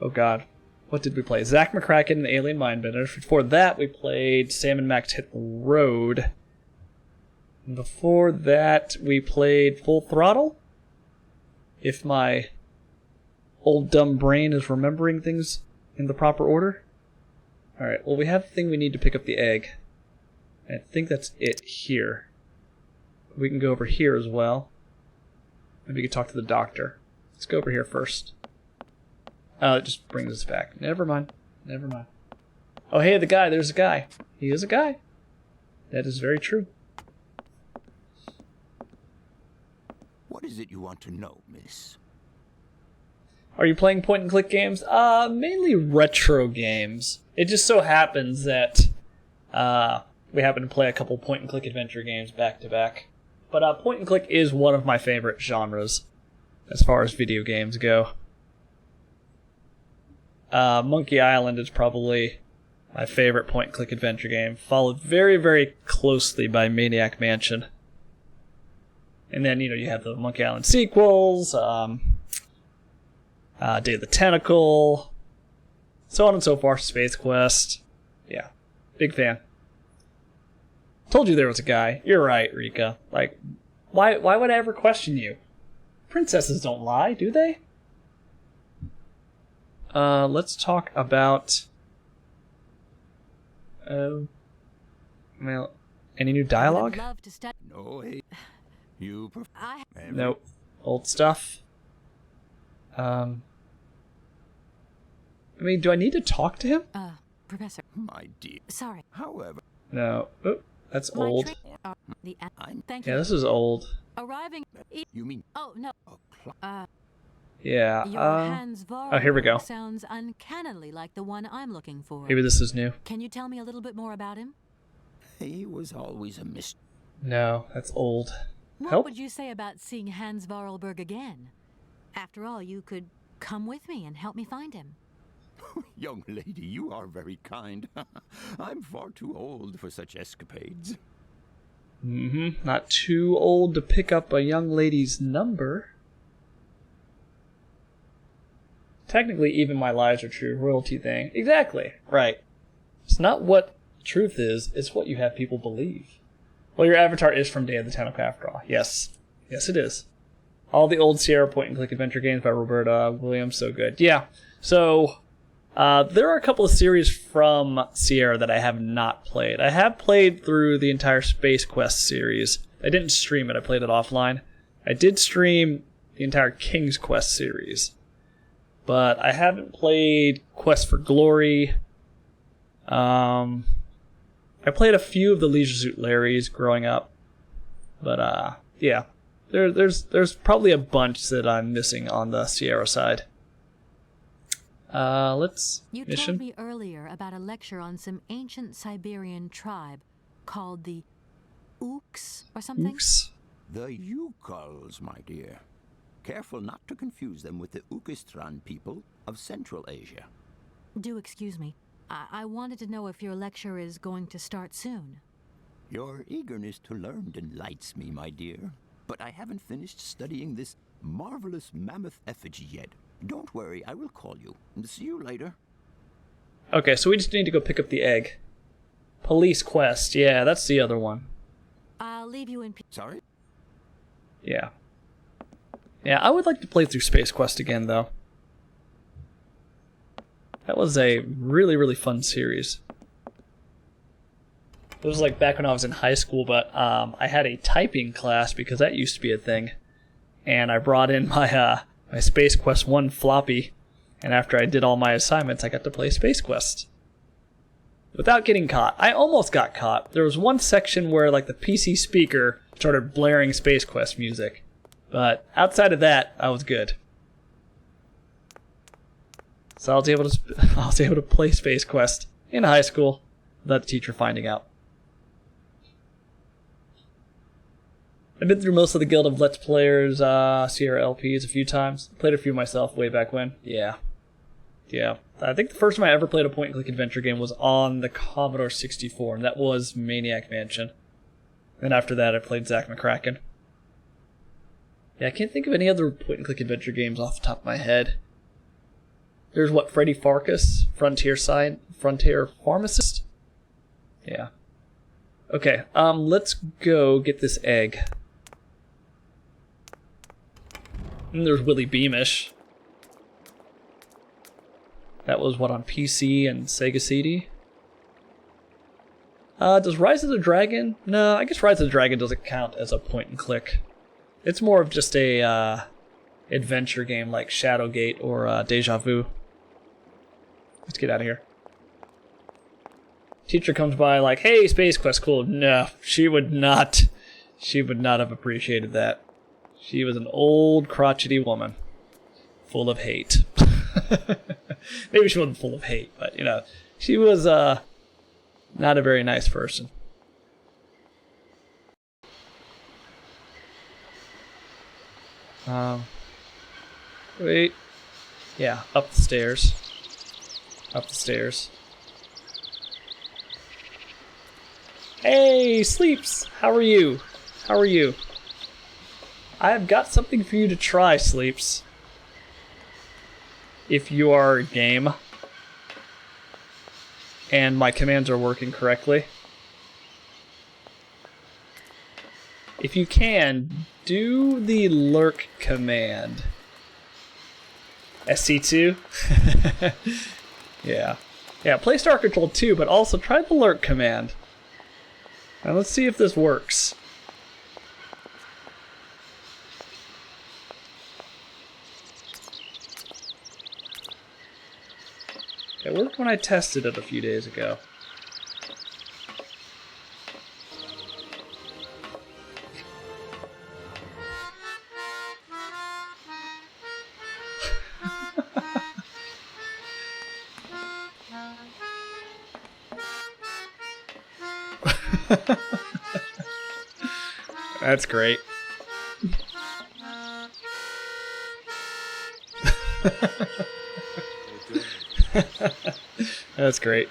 Speaker 1: Oh god. What did we play? Zack McCracken and Alien Mindbender. Before that, we played Sam and Max Hit the Road. And before that, we played Full Throttle. If my old dumb brain is remembering things in the proper order. Alright, well we have the thing we need to pick up the egg. I think that's it here. We can go over here as well. Maybe we can talk to the doctor. Let's go over here first. Oh, it just brings us back. Never mind. Never mind. Oh, hey, the guy. There's a guy. He is a guy. That is very true.
Speaker 2: What is it you want to know, miss?
Speaker 1: Are you playing point-and-click games? Mainly retro games. It just so happens that we happen to play a couple point-and-click adventure games back-to-back. But point-and-click is one of my favorite genres as far as video games go. Monkey Island is probably my favorite point-and-click adventure game, followed very, very closely by Maniac Mansion. And then, you know, you have the Monkey Island sequels, Day of the Tentacle, so on and so forth, Space Quest. Yeah, big fan. Told you there was a guy. You're right, Rika. Like, why would I ever question you? Princesses don't lie, do they? Let's talk about... well, any new dialogue?
Speaker 3: I would love to study.
Speaker 2: No, hey. You
Speaker 1: Nope. Old stuff. I mean, do I need to talk to him?
Speaker 3: Professor.
Speaker 2: my dear.
Speaker 3: Sorry.
Speaker 2: However,
Speaker 1: No. Oh, that's old.
Speaker 3: Thank
Speaker 1: Yeah,
Speaker 3: you.
Speaker 1: this is old.
Speaker 3: Arriving.
Speaker 2: you mean
Speaker 3: Oh no.
Speaker 1: Yeah.
Speaker 3: Your Hans
Speaker 1: Oh, here we go.
Speaker 3: sounds uncannily like the one I'm looking for.
Speaker 1: Maybe this is new.
Speaker 3: Can you tell me a little bit more about him?
Speaker 2: he was always a mystery.
Speaker 1: No, that's old.
Speaker 3: What
Speaker 1: Help?
Speaker 3: would you say about seeing Hans Varlberg again? After all, you could come with me and help me find him.
Speaker 2: Young lady, you are very kind. I'm far too old for such escapades.
Speaker 1: Mm-hmm. Not too old to pick up a young lady's number. Technically, even my lies are true. Royalty thing. Exactly. Right. It's not what truth is, it's what you have people believe. Well, your avatar is from Day of the Tentacle after all. Yes. Yes, it is. All the old Sierra point-and-click adventure games by Roberta Williams, so good. Yeah. So, there are a couple of series from Sierra that I have not played. I have played through the entire Space Quest series. I didn't stream it, I played it offline. I did stream the entire King's Quest series. But I haven't played Quest for Glory. I played a few of the Leisure Suit Larrys growing up. But, yeah. There's probably a bunch that I'm missing on the Sierra side. Let's
Speaker 3: You
Speaker 1: mission.
Speaker 3: told me earlier about a lecture on some ancient Siberian tribe called the Ooks or something.
Speaker 1: Ooks.
Speaker 2: The Yukols, my dear. Careful not to confuse them with the Ukistran people of Central Asia.
Speaker 3: Do excuse me. I wanted to know if your lecture is going to start soon.
Speaker 2: Your eagerness to learn delights me, my dear. But I haven't finished studying this marvelous mammoth effigy yet. Don't worry, I will call you. See you later.
Speaker 1: Okay, so we just need to go pick up the egg. Police quest. Yeah, that's the other one.
Speaker 3: I'll leave you in peace.
Speaker 2: Sorry?
Speaker 1: Yeah. Yeah, I would like to play through Space Quest again, though. That was a really, really fun series. It was like back when I was in high school, but I had a typing class because that used to be a thing. And I brought in my my Space Quest 1 floppy, and after I did all my assignments, I got to play Space Quest. Without getting caught. I almost got caught. There was one section where like the PC speaker started blaring Space Quest music. But outside of that, I was good. So I was able to play Space Quest in high school without the teacher finding out. I've been through most of the Guild of Let's Players Sierra LPs a few times. Played a few myself way back when. Yeah. I think the first time I ever played a point-and-click adventure game was on the Commodore 64, and that was Maniac Mansion. And after that, I played Zack McCracken. Yeah, I can't think of any other point-and-click adventure games off the top of my head. There's what, Freddy Farkas? Frontier Pharmacist? Yeah. Okay, let's go get this egg. And there's Willy Beamish. That was what, on PC and Sega CD? Does Rise of the Dragon? No, I guess Rise of the Dragon doesn't count as a point and click. It's more of just a adventure game like Shadowgate or Deja Vu. Let's get out of here. Teacher comes by like, hey, Space Quest, cool. No, she would not have appreciated that. She was an old, crotchety woman. Full of hate. Maybe she wasn't full of hate, but, you know, she was not a very nice person. Wait. Yeah, up the stairs. Up the stairs. Hey, Sleeps! How are you? How are you? I've got something for you to try, Sleeps. If you are game and my commands are working correctly. If you can, do the lurk command. SC2? Yeah. Yeah, play Star Control 2, but also try the lurk command. Now let's see if this works. It worked when I tested it a few days ago. That's great. That's great.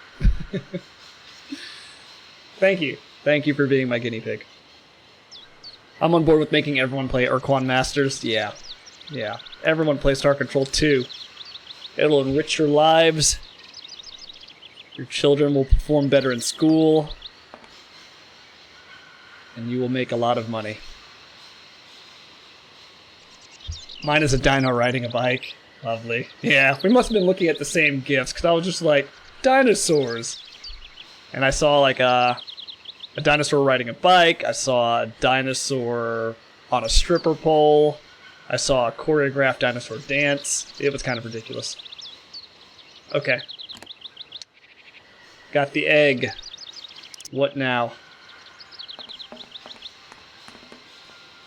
Speaker 1: Thank you. Thank you for being my guinea pig. I'm on board with making everyone play Urquan Masters. Yeah. Yeah. Everyone play Star Control 2. It'll enrich your lives. Your children will perform better in school. And you will make a lot of money. Mine is a dino riding a bike. Lovely. Yeah, we must have been looking at the same gifts, because I was just like, dinosaurs. And I saw like a dinosaur riding a bike. I saw a dinosaur on a stripper pole. I saw a choreographed dinosaur dance. It was kind of ridiculous. Okay. Got the egg. What now?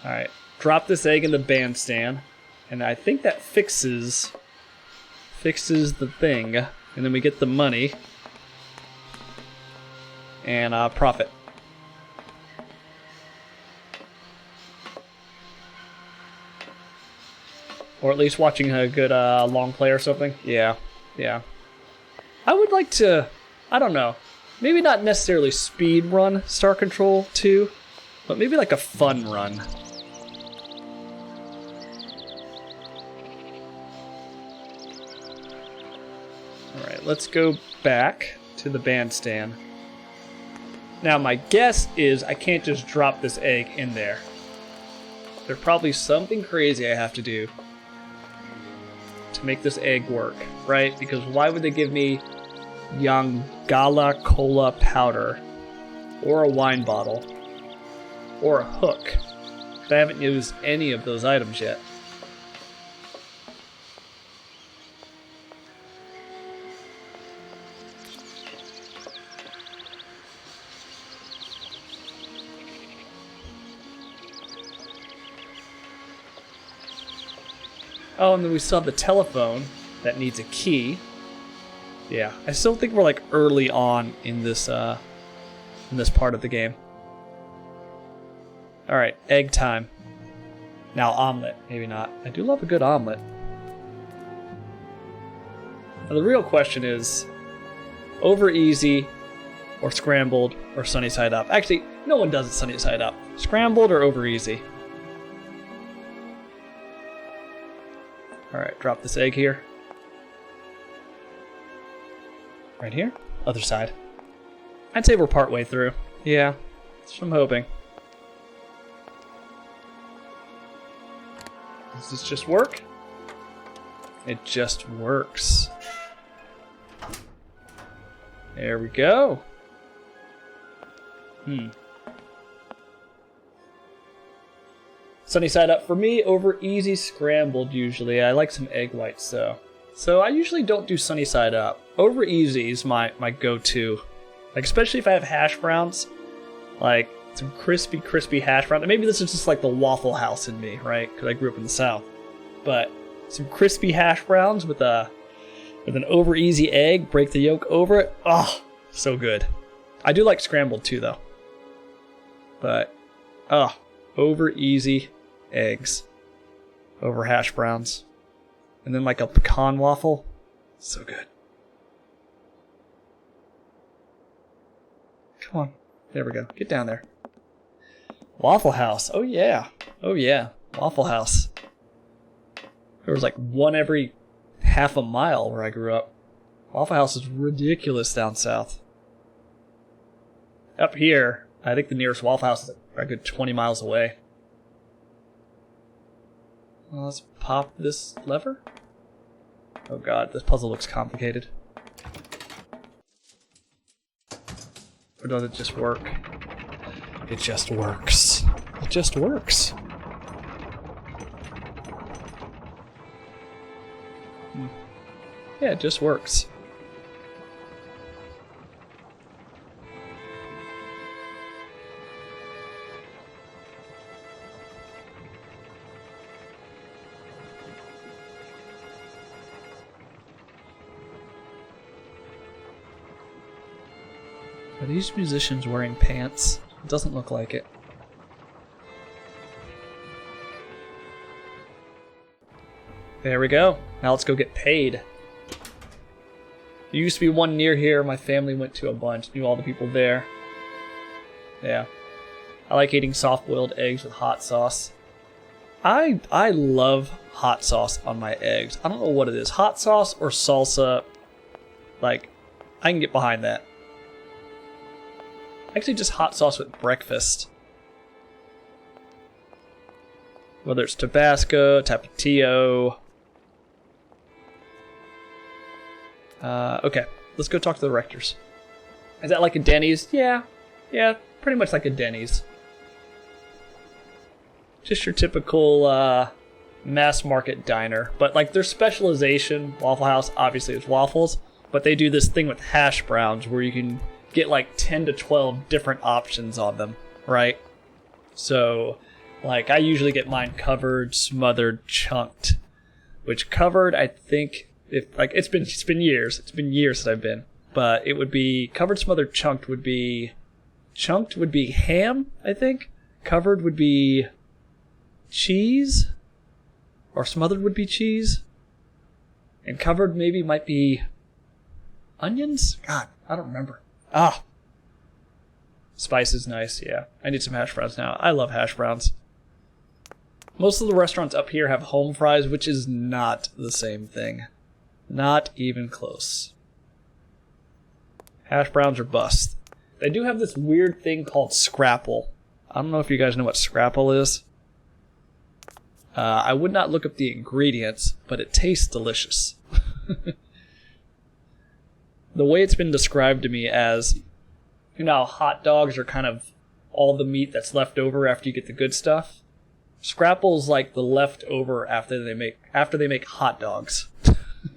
Speaker 1: Alright. Drop this egg in the bandstand. And I think that fixes the thing. And then we get the money. And profit. Or at least watching a good long play or something. Yeah, yeah. I would like to, I don't know, maybe not necessarily speed run Star Control 2, but maybe like a fun run. Alright, let's go back to the bandstand. Now my guess is I can't just drop this egg in there. There's probably something crazy I have to do to make this egg work, right? Because why would they give me young Gala Cola powder, or a wine bottle, or a hook? I haven't used any of those items yet. Oh, and then we still have the telephone that needs a key. Yeah, I still think we're like early on in this part of the game. All right, egg time. Now omelet, maybe not. I do love a good omelet. Now the real question is, over easy, or scrambled, or sunny side up. Actually, no one does it sunny side up. Scrambled or over easy. Alright, drop this egg here. Right here? Other side. I'd say we're partway through. Yeah, that's what I'm hoping. Does this just work? It just works. There we go. Sunny side up for me, over easy, scrambled usually. I like some egg whites though. So I usually don't do sunny side up. Over easy is my go-to. Like, especially if I have hash browns. Like, some crispy hash browns. And maybe this is just like the Waffle House in me, right? Because I grew up in the South. But some crispy hash browns with an over easy egg, break the yolk over it. Oh, so good. I do like scrambled too though. But, over easy eggs over hash browns, and then like a pecan waffle, so good. Come on, there we go. Get down there. Waffle House. Oh yeah, Waffle House. There was like one every half a mile where I grew up. Waffle House is ridiculous down south. Up here, I think the nearest Waffle House is a good 20 miles away. Well, let's pop this lever. Oh god, this puzzle looks complicated. Or does it just work? It just works. It just works. Yeah, it just works. Are these musicians wearing pants? It doesn't look like it. There we go. Now let's go get paid. There used to be one near here. My family went to a bunch. Knew all the people there. Yeah. I like eating soft-boiled eggs with hot sauce. I love hot sauce on my eggs. I don't know what it is. Hot sauce or salsa. Like, I can get behind that. Actually, just hot sauce with breakfast. Whether it's Tabasco, Tapatio. Okay, let's go talk to the rectors. Is that like a Denny's? Yeah, pretty much like a Denny's. Just your typical mass market diner. But like their specialization, Waffle House, obviously is waffles. But they do this thing with hash browns where you can get like 10 to 12 different options on them, right? So, like, I usually get mine covered, smothered, chunked. Which covered, I think, if like it's been years since I've been. But it would be covered, smothered, chunked would be ham, I think. Covered would be cheese, or smothered would be cheese. And covered maybe might be onions? God, I don't remember. Ah. Spice is nice, yeah. I need some hash browns now. I love hash browns. Most of the restaurants up here have home fries, which is not the same thing. Not even close. Hash browns are bust. They do have this weird thing called scrapple. I don't know if you guys know what scrapple is. I would not look up the ingredients, but it tastes delicious. The way it's been described to me as, you know how hot dogs are kind of all the meat that's left over after you get the good stuff? Scrapple's like the leftover after they make hot dogs.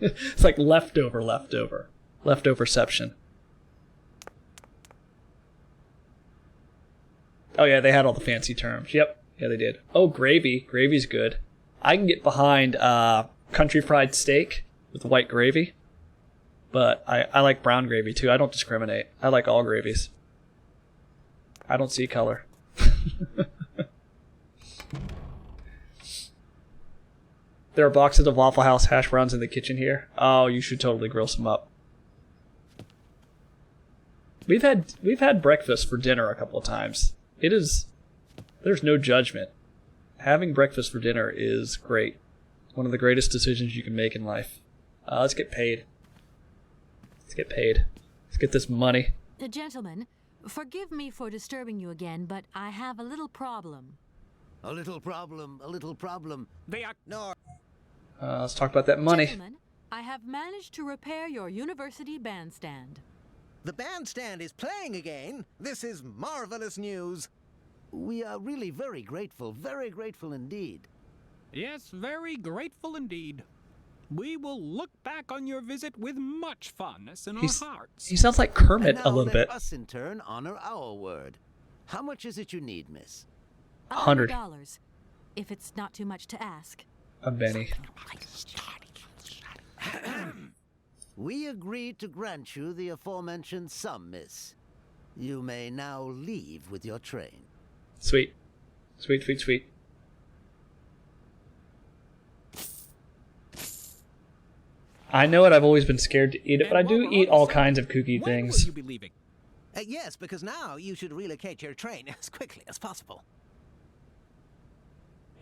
Speaker 1: It's like leftoverception. Oh yeah, they had all the fancy terms. Yep, yeah they did. Oh, gravy. Gravy's good. I can get behind country fried steak with white gravy. But I like brown gravy too. I don't discriminate. I like all gravies. I don't see color. There are boxes of Waffle House hash browns in the kitchen here. Oh, you should totally grill some up. We've had breakfast for dinner a couple of times. There's no judgment. Having breakfast for dinner is great. One of the greatest decisions you can make in life. Let's get paid. Let's get this money.
Speaker 3: Gentlemen, forgive me for disturbing you again, but I have a little problem.
Speaker 5: A little problem.
Speaker 6: They are...
Speaker 7: No.
Speaker 1: Let's talk about that money.
Speaker 3: Gentlemen, I have managed to repair your university bandstand.
Speaker 7: The bandstand is playing again. This is marvelous news.
Speaker 5: We are really very grateful indeed.
Speaker 6: Yes, very grateful indeed. We will look back on your visit with much fondness in our hearts.
Speaker 1: He sounds like Kermit
Speaker 5: And
Speaker 1: a
Speaker 5: now
Speaker 1: little bit.
Speaker 5: let us in turn honor our word. How much is it you need, miss?
Speaker 3: $100, if it's not too much to ask.
Speaker 1: A Benny.
Speaker 5: We agree to grant you the aforementioned sum, miss. You may now leave with your train.
Speaker 1: Sweet. I know it, I've always been scared to eat it, but I do eat all kinds of kooky
Speaker 6: When will
Speaker 1: things.
Speaker 6: you be leaving?
Speaker 7: Yes, because now you should relocate your train as quickly as possible.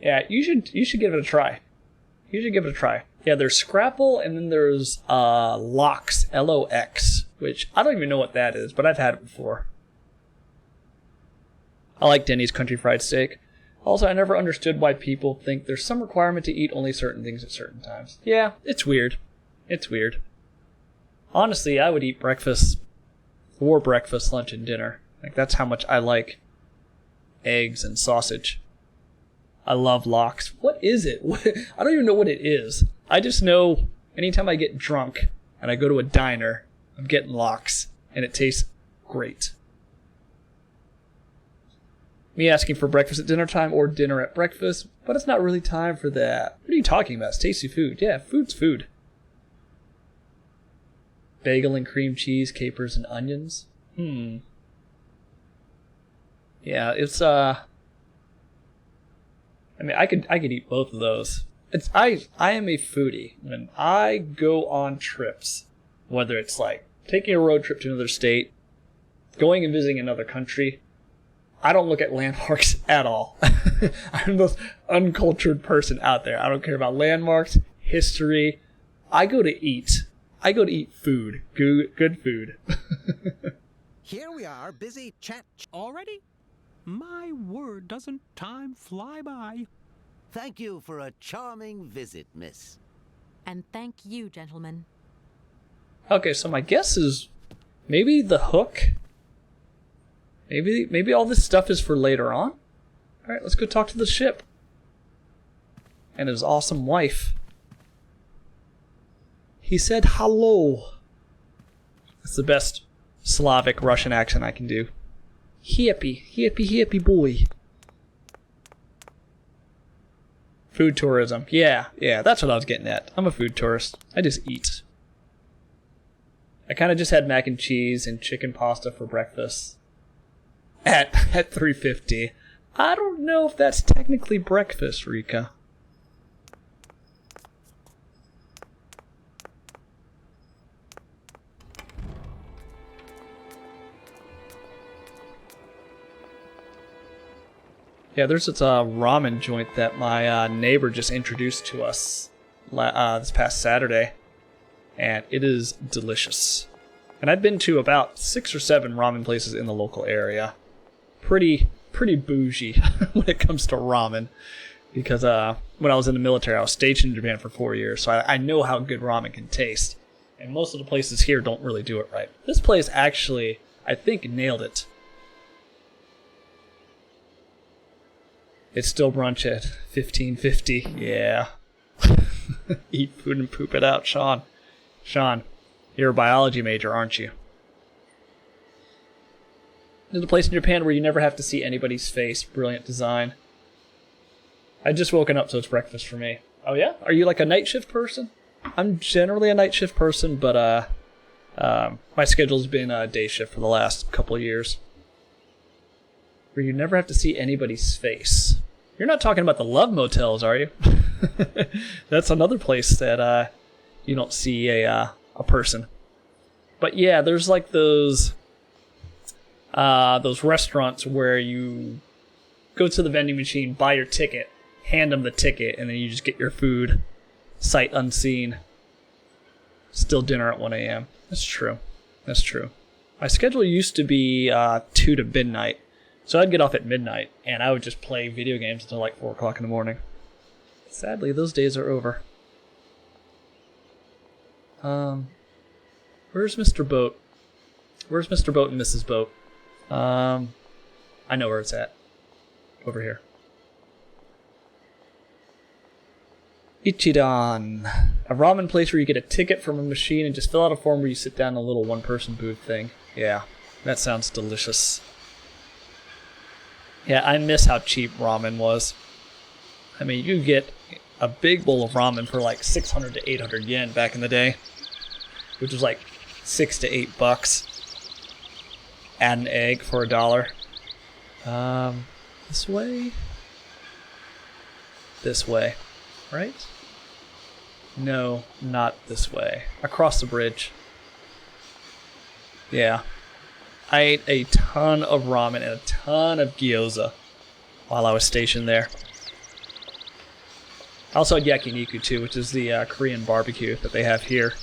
Speaker 1: Yeah, you should give it a try. Yeah, there's Scrapple, and then there's Lox, L-O-X, which I don't even know what that is, but I've had it before. I like Denny's country fried steak. Also, I never understood why people think there's some requirement to eat only certain things at certain times. Yeah, it's weird. Honestly, I would eat breakfast, lunch, and dinner. Like, that's how much I like eggs and sausage. I love lox. What is it? I don't even know what it is. I just know anytime I get drunk and I go to a diner, I'm getting lox, and it tastes great. Me asking for breakfast at dinner time or dinner at breakfast, but it's not really time for that. What are you talking about? It's tasty food. Yeah, food's food. Bagel and cream cheese, capers and onions. Yeah, it's I mean, I could eat both of those. I am a foodie. When I go on trips, whether it's like taking a road trip to another state, going and visiting another country, I don't look at landmarks at all. I'm the most uncultured person out there. I don't care about landmarks, history. I go to eat. I go to eat food. Good food.
Speaker 7: Here we are, busy chat.
Speaker 6: Already? My word, doesn't time fly by?
Speaker 5: Thank you for a charming visit, miss.
Speaker 3: And thank you, gentlemen.
Speaker 1: Okay, so my guess is maybe the hook. Maybe all this stuff is for later on. All right, let's go talk to the ship and his awesome wife. He said hello. That's the best Slavic Russian accent I can do. Hippie boy. Food tourism. Yeah, that's what I was getting at. I'm a food tourist. I just eat. I kind of just had mac and cheese and chicken pasta for breakfast. At 3:50. I don't know if that's technically breakfast, Rika. Yeah, there's this ramen joint that my neighbor just introduced to us this past Saturday, and it is delicious. And I've been to about 6 or 7 ramen places in the local area. Pretty bougie when it comes to ramen, because when I was in the military, I was stationed in Japan for 4 years, so I know how good ramen can taste. And most of the places here don't really do it right. This place actually, I think, nailed it. It's still brunch at 15:50. Yeah. Eat food and poop it out, Sean. Sean, you're a biology major, aren't you? There's a place in Japan where you never have to see anybody's face. Brilliant design. I just woken up, so it's breakfast for me. Oh yeah? Are you like a night shift person? I'm generally a night shift person, but my schedule's been a day shift for the last couple of years. Where you never have to see anybody's face. You're not talking about the love motels, are you? That's another place that you don't see a person. But yeah, there's like those restaurants where you go to the vending machine, buy your ticket, hand them the ticket, and then you just get your food, sight unseen. Still dinner at 1 a.m. That's true. That's true. My schedule used to be 2 to midnight. So I'd get off at midnight, and I would just play video games until like 4 o'clock in the morning. Sadly, those days are over. Where's Mr. Boat? Where's Mr. Boat and Mrs. Boat? I know where it's at. Over here. Ichidan. A ramen place where you get a ticket from a machine and just fill out a form where you sit down in a little one-person booth thing. Yeah, that sounds delicious. Yeah, I miss how cheap ramen was. I mean, you could get a big bowl of ramen for like 600 to 800 yen back in the day, which was like $6 to $8. Add an egg for $1. This way? This way, right? No, not this way. Across the bridge. Yeah. I ate a ton of ramen and a ton of gyoza while I was stationed there. I also had yakiniku too, which is the Korean barbecue that they have here.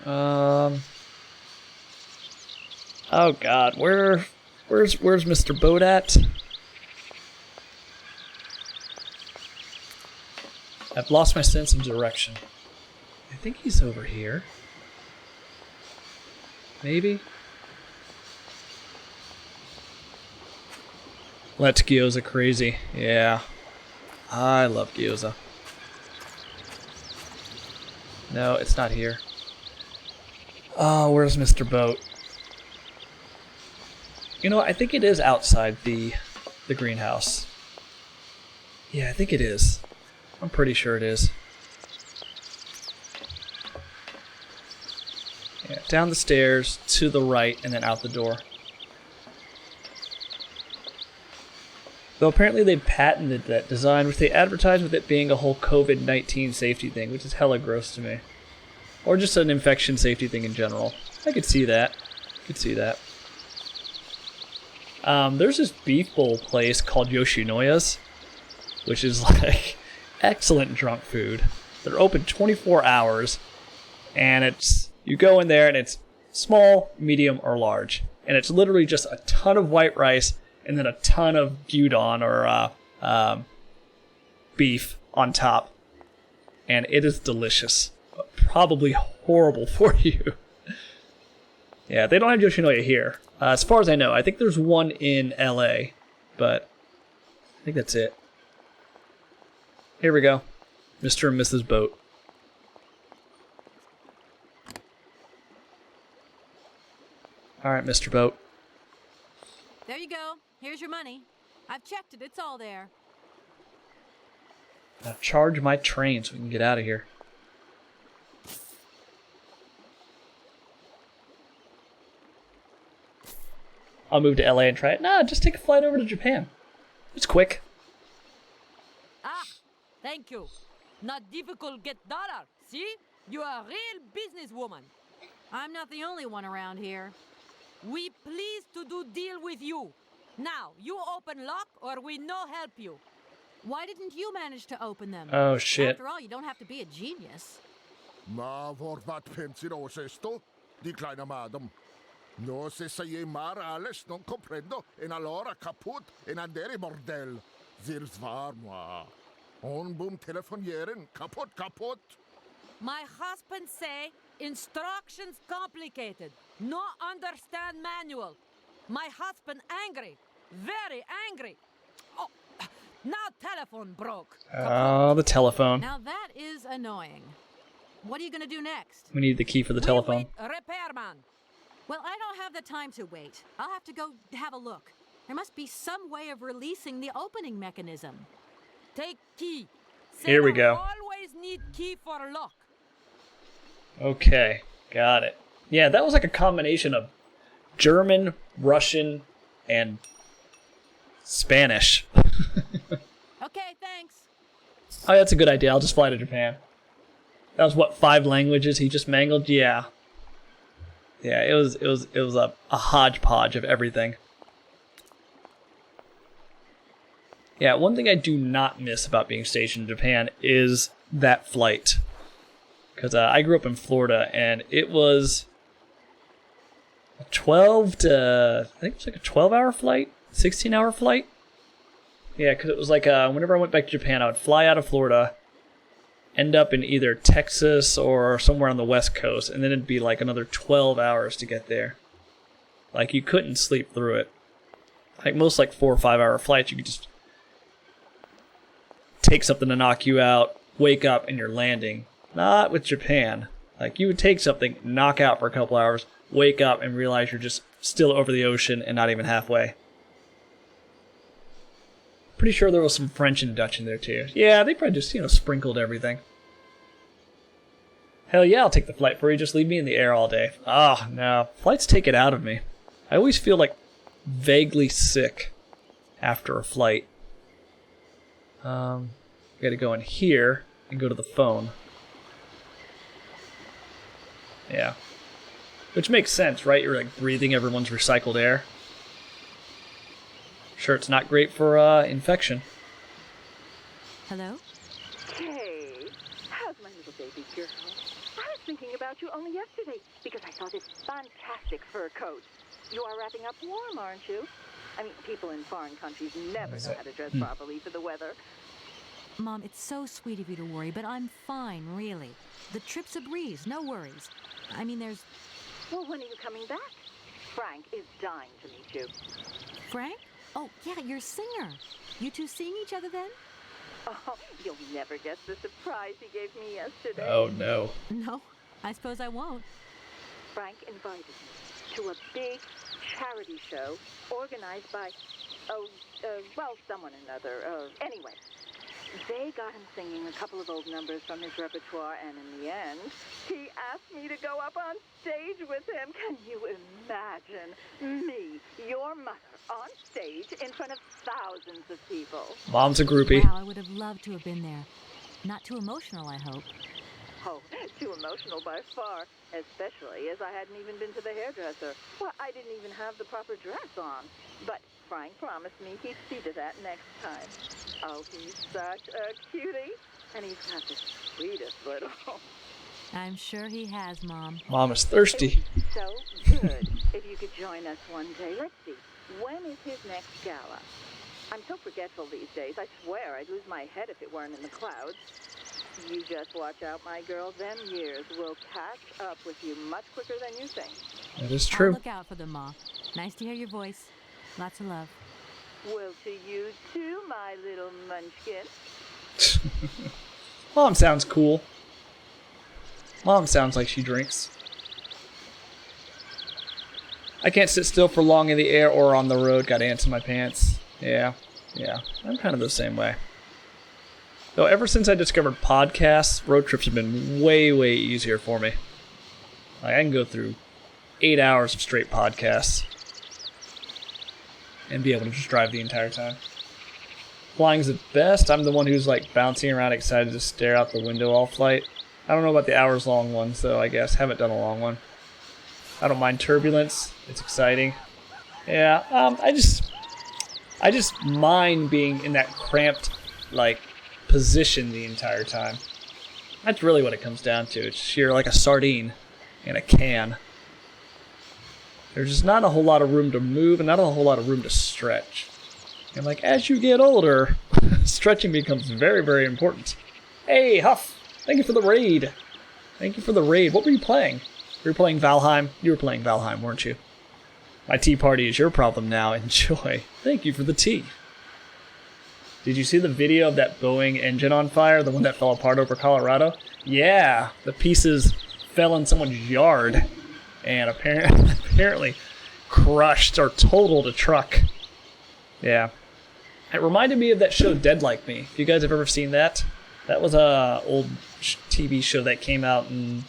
Speaker 1: Oh God, where's Mr. Boat at? I've lost my sense of direction. I think he's over here. Maybe? Let's gyoza crazy. Yeah. I love gyoza. No, it's not here. Oh, where's Mr. Boat? You know, I think it is outside the greenhouse. Yeah, I think it is. I'm pretty sure it is. Yeah, down the stairs, to the right, and then out the door. Though apparently they patented that design, which they advertised with it being a whole COVID-19 safety thing, which is hella gross to me. Or just an infection safety thing in general. I could see that. There's this beef bowl place called Yoshinoyas, which is like excellent drunk food. They're open 24 hours, and you go in there and it's small, medium, or large. And it's literally just a ton of white rice and then a ton of gyudon or beef on top. And it is delicious. But probably horrible for you. Yeah, they don't have Yoshinoya here. As far as I know, I think there's one in LA, but I think that's it. Here we go. Mr. and Mrs. Boat. Alright, Mr. Boat.
Speaker 3: There you go. Here's your money. I've checked it. It's all there.
Speaker 1: Now charge my train so we can get out of here. I'll move to LA and try it. Nah, just take a flight over to Japan. It's quick.
Speaker 9: Ah, thank you. Not difficult get dollar. See? You are a real businesswoman.
Speaker 3: I'm not the only one around here.
Speaker 9: We pleased to do deal with you. Now, you open lock or we no help you.
Speaker 3: Why didn't you manage to open them?
Speaker 1: Oh, shit.
Speaker 3: After all, you don't have to be a genius.
Speaker 8: Ma vad pensinos esto? Di kleine madam. No se saye mar alles non comprendo en allora kaput en andere bordel. Zirs var moi. On boom telefonieren kaput.
Speaker 9: My husband say instructions complicated. No understand manual. My husband angry. Very angry. Oh, now telephone broke.
Speaker 1: Oh, the telephone.
Speaker 3: Now that is annoying. What are you going to do next?
Speaker 1: We need the key for the telephone.
Speaker 9: Wait, repairman.
Speaker 3: Well, I don't have the time to wait. I'll have to go have a look. There must be some way of releasing the opening mechanism.
Speaker 9: Take key.
Speaker 1: Here we
Speaker 9: Sailor
Speaker 1: go.
Speaker 9: Always need key for lock.
Speaker 1: Okay, got it. Yeah, that was like a combination of German, Russian, and Spanish.
Speaker 3: Okay, thanks.
Speaker 1: Oh, that's a good idea. I'll just fly to Japan. That was what, 5 languages he just mangled? Yeah. Yeah, it was a hodgepodge of everything. Yeah, one thing I do not miss about being stationed in Japan is that flight. Because I grew up in Florida, and it was a 12 to, I think it was like a 12-hour flight? 16-hour flight? Yeah, because it was like, whenever I went back to Japan, I would fly out of Florida, end up in either Texas or somewhere on the West Coast, and then it'd be like another 12 hours to get there. Like, you couldn't sleep through it. Like, most like 4 or 5 hour flights, you could just take something to knock you out, wake up, and you're landing. Not with Japan. Like, you would take something, knock out for a couple hours, wake up, and realize you're just still over the ocean and not even halfway. Pretty sure there was some French and Dutch in there too. Yeah, they probably just, sprinkled everything. Hell yeah, I'll take the flight for you. Just leave me in the air all day. Ah, no. Flights take it out of me. I always feel like vaguely sick after a flight. Gotta go in here and go to the phone. Yeah. Which makes sense, right? You're like breathing everyone's recycled air. Sure, it's not great for infection.
Speaker 3: Hello?
Speaker 10: Hey, how's my little baby girl? I was thinking about you only yesterday because I saw this fantastic fur coat. You are wrapping up warm, aren't you? I mean, people in foreign countries never know how to dress properly for the weather.
Speaker 3: Mom, it's so sweet of you to worry, but I'm fine, really. The trip's a breeze, no worries. I mean, there's...
Speaker 10: Well, when are you coming back? Frank is dying to meet you.
Speaker 3: Frank? Oh, yeah, your singer. You two seeing each other then?
Speaker 10: Oh, you'll never guess the surprise he gave me yesterday.
Speaker 1: Oh, no.
Speaker 3: No, I suppose I won't.
Speaker 10: Frank invited me to a big charity show organized by, someone or another. Anyway, they got him singing a couple of old numbers from his repertoire, and in the end, he asked me to go up on stage with him. Can you imagine me, your mother, on stage in front of thousands of people?
Speaker 1: Mom's a groupie.
Speaker 3: Wow, I would have loved to have been there. Not too emotional, I hope.
Speaker 10: Oh, too emotional by far, especially as I hadn't even been to the hairdresser. Well, I didn't even have the proper dress on. But Frank promised me he'd see to that next time. Oh, he's such a cutie, and he's got the sweetest little...
Speaker 3: I'm sure he has, Mom.
Speaker 1: Mom is
Speaker 10: It
Speaker 1: thirsty.
Speaker 10: would be so good if you could join us one day. Let's see, when is his next gala? I'm so forgetful these days. I swear I'd lose my head if it weren't in the clouds. You just watch out, my girl. Them years will catch up with you much quicker than you think.
Speaker 1: That is
Speaker 3: I'll
Speaker 1: true.
Speaker 3: look out for them, Ma. Nice to hear your voice. Lots of love.
Speaker 10: Well, to you too, my little munchkin.
Speaker 1: Mom sounds cool. Mom sounds like she drinks. I can't sit still for long in the air or on the road. Got ants in my pants. Yeah. I'm kind of the same way. Though ever since I discovered podcasts, road trips have been way, way easier for me. Like, I can go through 8 hours of straight podcasts and be able to just drive the entire time. Flying's the best. I'm the one who's like bouncing around excited to stare out the window all flight. I don't know about the hours long ones though, I guess. Haven't done a long one. I don't mind turbulence. It's exciting. Yeah, I just mind being in that cramped, like, position the entire time. That's really what it comes down to. It's you're like a sardine in a can. There's just not a whole lot of room to move and not a whole lot of room to stretch. And like, as you get older, stretching becomes very, very important. Hey, Huff! Thank you for the raid. Thank you for the raid. What were you playing? You were playing Valheim? You were playing Valheim, weren't you? My tea party is your problem now. Enjoy. Thank you for the tea. Did you see the video of that Boeing engine on fire? The one that fell apart over Colorado? Yeah, the pieces fell in someone's yard and apparently crushed or totaled a truck. Yeah. It reminded me of that show Dead Like Me. If you guys have ever seen that, that was a old TV show that came out in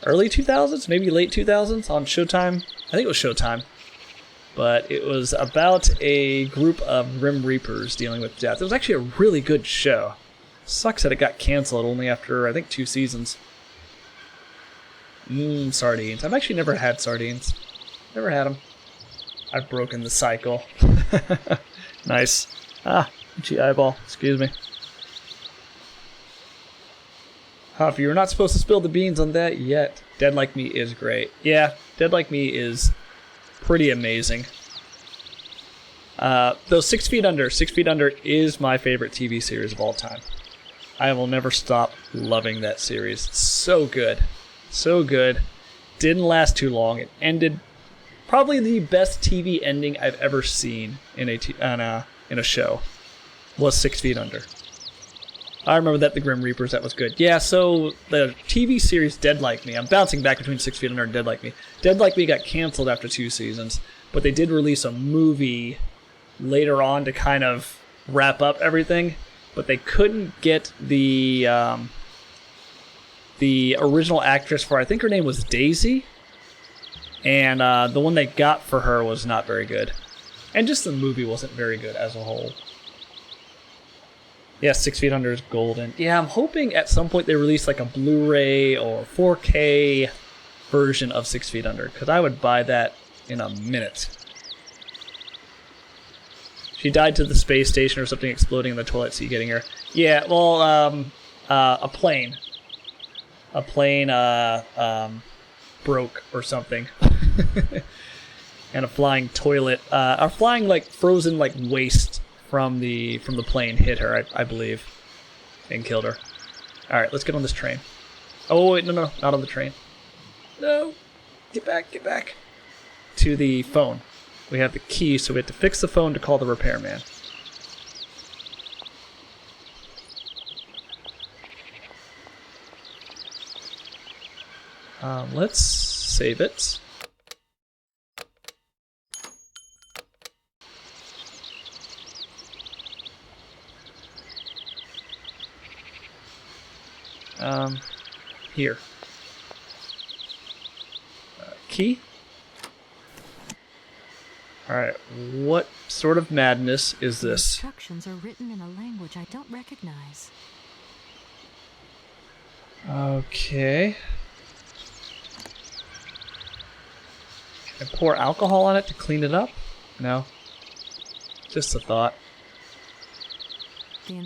Speaker 1: early 2000s, maybe late 2000s on Showtime. I think it was Showtime. But it was about a group of Grim Reapers dealing with death. It was actually a really good show. Sucks that it got canceled only after, I think, 2 seasons. Sardines. I've actually never had sardines. Never had them. I've broken the cycle. Nice. Itchy eyeball. Excuse me. Huff, you're not supposed to spill the beans on that yet. Dead Like Me is great. Yeah, Dead Like Me is pretty amazing. Though 6 Feet Under. 6 Feet Under is my favorite TV series of all time. I will never stop loving that series. So good. So good. Didn't last too long. It ended probably the best TV ending I've ever seen in a show. Was 6 Feet Under. I remember that, the Grim Reapers, that was good. Yeah, so the TV series Dead Like Me, I'm bouncing back between 6 Feet Under and Dead Like Me. Dead Like Me got canceled after 2 seasons, but they did release a movie later on to kind of wrap up everything, but they couldn't get the original actress for, I think her name was Daisy, and the one they got for her was not very good. And just the movie wasn't very good as a whole. Yeah, 6 Feet Under is golden. Yeah, I'm hoping at some point they release like a Blu-ray or 4K version of 6 Feet Under, because I would buy that in a minute. She died to the space station or something exploding in the toilet seat getting her. Yeah, well, a plane. A plane broke or something. And a flying toilet, a flying like frozen like waste from the plane hit her, I believe, and killed her. All right, let's get on this train. Oh wait, no, not on the train. No, get back to the phone. We have the key, so we have to fix the phone to call the repairman. Let's save it. Here. Key? Alright, what sort of madness is this?
Speaker 3: Instructions are written in a language I don't recognize.
Speaker 1: Okay. Can I pour alcohol on it to clean it up? No. Just a thought.
Speaker 3: The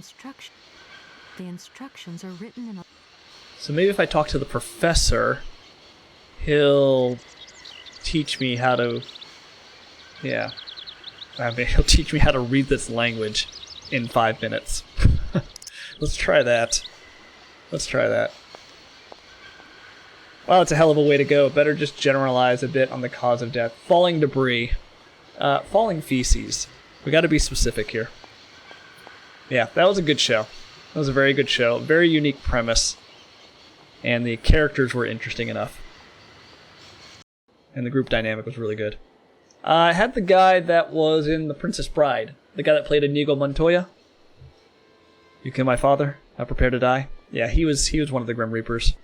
Speaker 3: instructions are written in a...
Speaker 1: So maybe if I talk to the professor, he'll teach me how to... Yeah. I mean, he'll teach me how to read this language in 5 minutes. Let's try that. Let's try that. Well, it's a hell of a way to go. Better just generalize a bit on the cause of death. Falling debris. Falling feces. We gotta be specific here. Yeah, that was a good show. That was a very good show. Very unique premise. And the characters were interesting enough. And the group dynamic was really good. I had the guy that was in The Princess Bride. The guy that played Inigo Montoya. You Kill My Father, I Prepare to Die. Yeah, he was one of the Grim Reapers.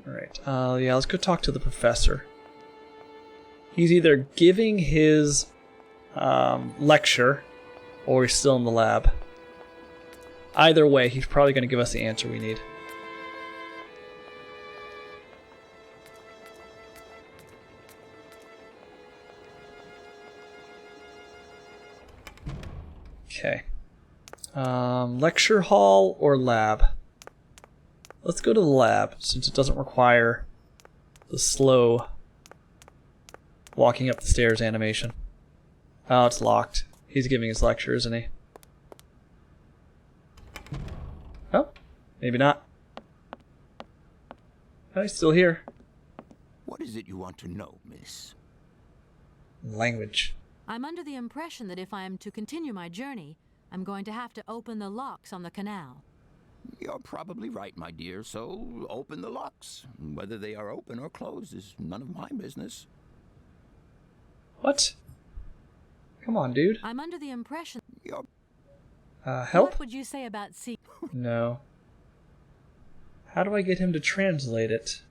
Speaker 1: Alright, yeah, let's go talk to the professor. He's either giving his lecture, or he's still in the lab. Either way, he's probably going to give us the answer we need. Okay. Lecture hall or lab? Let's go to the lab, since it doesn't require the slow walking up the stairs animation. Oh, it's locked. He's giving his lecture, isn't he? Oh, maybe not. Oh, he's still here.
Speaker 2: What is it you want to know, miss?
Speaker 1: Language.
Speaker 3: I'm under the impression that if I am to continue my journey, I'm going to have to open the locks on the canal.
Speaker 2: You're probably right, my dear, so open the locks. Whether they are open or closed is none of my business.
Speaker 1: What? Come on, dude.
Speaker 3: I'm under the impression...
Speaker 1: Help?
Speaker 3: What would you say about
Speaker 1: No. How do I get him to translate it?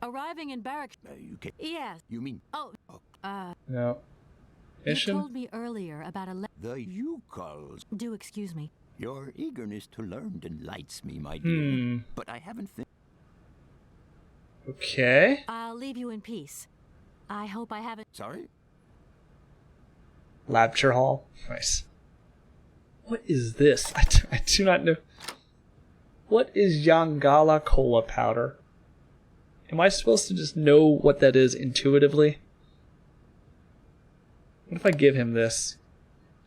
Speaker 3: arriving in barracks?
Speaker 2: You can...
Speaker 3: Yes.
Speaker 2: You mean...
Speaker 3: Oh,
Speaker 1: No.
Speaker 3: you
Speaker 1: Mission?
Speaker 3: told me earlier about a...
Speaker 2: The Yukols.
Speaker 3: Do excuse me.
Speaker 2: Your eagerness to learn delights me, my dear. But I haven't...
Speaker 1: Okay.
Speaker 3: I'll leave you in peace. I hope I haven't...
Speaker 2: Sorry?
Speaker 1: Lecture hall. Nice. What is this? I do not know. What is Yangala cola powder? Am I supposed to just know what that is intuitively? What if I give him this?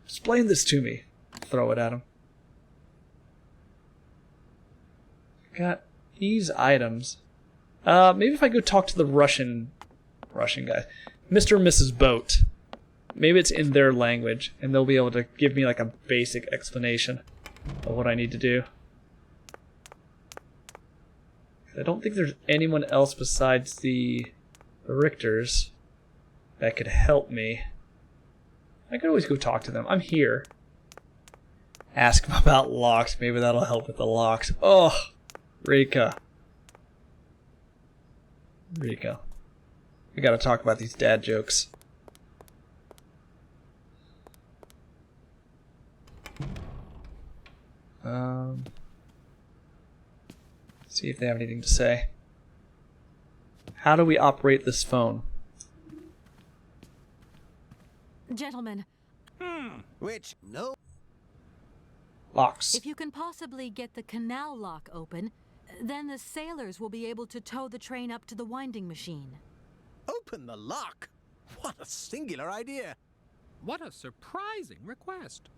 Speaker 1: Explain this to me. Throw it at him. Got these items. Maybe if I go talk to the Russian guy. Mr. and Mrs. Boat. Maybe it's in their language, and they'll be able to give me like a basic explanation of what I need to do. I don't think there's anyone else besides the Richters that could help me. I could always go talk to them. I'm here. Ask them about locks. Maybe that'll help with the locks. Oh, Rika. We gotta talk about these dad jokes. See if they have anything to say. How do we operate this phone?
Speaker 3: Gentlemen,
Speaker 7: Which? No.
Speaker 1: Locks.
Speaker 3: if you can possibly get the canal lock open, then the sailors will be able to tow the train up to the winding machine.
Speaker 7: Open the lock? What a singular idea.
Speaker 6: What a surprising request.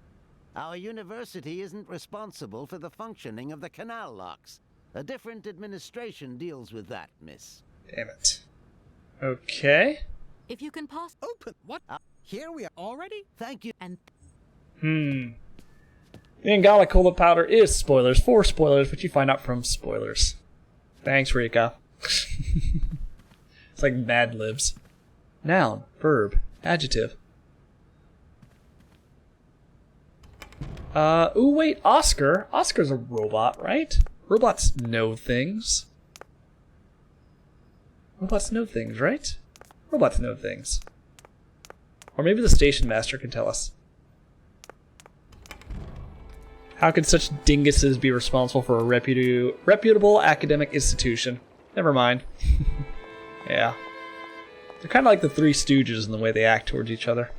Speaker 5: Our university isn't responsible for the functioning of the canal locks. A different administration deals with that, miss.
Speaker 1: Damn it. Okay.
Speaker 3: If you can
Speaker 7: Open.
Speaker 6: What?
Speaker 7: Here we are.
Speaker 6: Already?
Speaker 5: Thank you.
Speaker 3: and
Speaker 1: The Angala cola powder is spoilers. 4 spoilers, which you find out from spoilers. Thanks, Rika. It's like Mad Libs. Noun, verb, adjective. Ooh, wait, Oscar. Oscar's a robot, right? Robots know things. Robots know things, right? Robots know things. Or maybe the station master can tell us. How could such dinguses be responsible for a reputable academic institution? Never mind. Yeah. They're kind of like the Three Stooges in the way they act towards each other.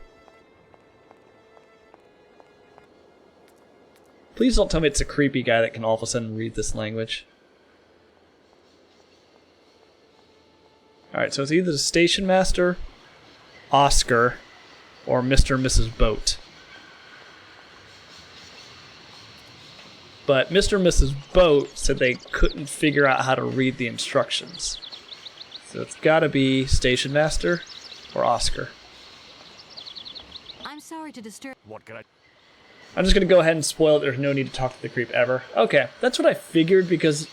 Speaker 1: Please don't tell me it's a creepy guy that can all of a sudden read this language. Alright, so it's either the station master, Oscar, or Mr. and Mrs. Boat. But Mr. and Mrs. Boat said they couldn't figure out how to read the instructions. So it's gotta be station master or Oscar.
Speaker 3: I'm sorry to disturb.
Speaker 4: What can I...
Speaker 1: I'm just gonna go ahead and spoil it. There's no need to talk to the creep ever. Okay, that's what I figured because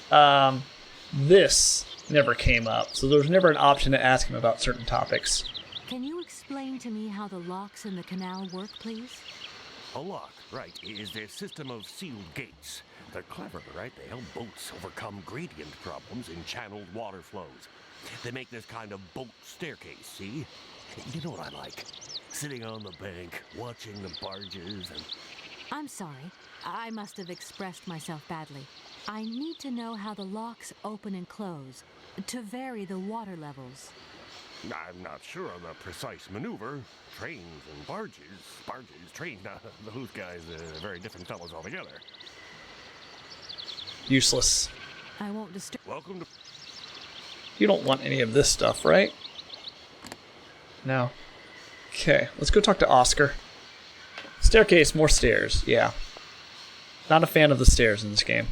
Speaker 1: this never came up. So there was never an option to ask him about certain topics.
Speaker 3: Can you explain to me how the locks in the canal work, please?
Speaker 4: A lock, right, is their system of sealed gates. They're clever, right? They help boats overcome gradient problems in channeled water flows. They make this kind of boat staircase, see? You know what I like? Sitting on the bank, watching the barges, and
Speaker 3: I'm sorry. I must have expressed myself badly. I need to know how the locks open and close, to vary the water levels.
Speaker 4: I'm not sure of the precise maneuver. Trains and barges. Trains. Now, those guys are very different fellows altogether.
Speaker 1: Useless.
Speaker 3: I won't disturb.
Speaker 4: Welcome to...
Speaker 1: You don't want any of this stuff, right? No. Okay, let's go talk to Oscar. Staircase, more stairs. Yeah. Not a fan of the stairs in this game.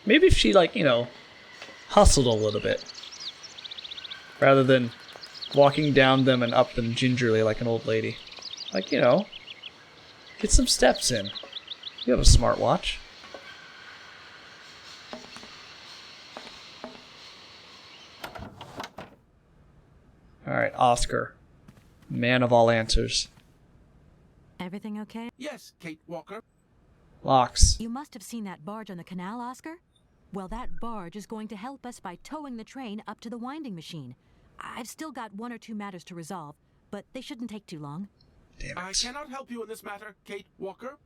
Speaker 1: Maybe if she, like, you know, hustled a little bit. Rather than walking down them and up them gingerly like an old lady. Like, you know, get some steps in. You have a smartwatch. Alright, Oscar. Man of all answers.
Speaker 3: Everything okay?
Speaker 6: Yes, Kate Walker.
Speaker 1: Locks.
Speaker 3: You must have seen that barge on the canal, Oscar? Well, that barge is going to help us by towing the train up to the winding machine. I've still got 1 or 2 matters to resolve, but they shouldn't take too long.
Speaker 1: Damn
Speaker 6: I
Speaker 1: it.
Speaker 6: cannot help you in this matter, Kate Walker.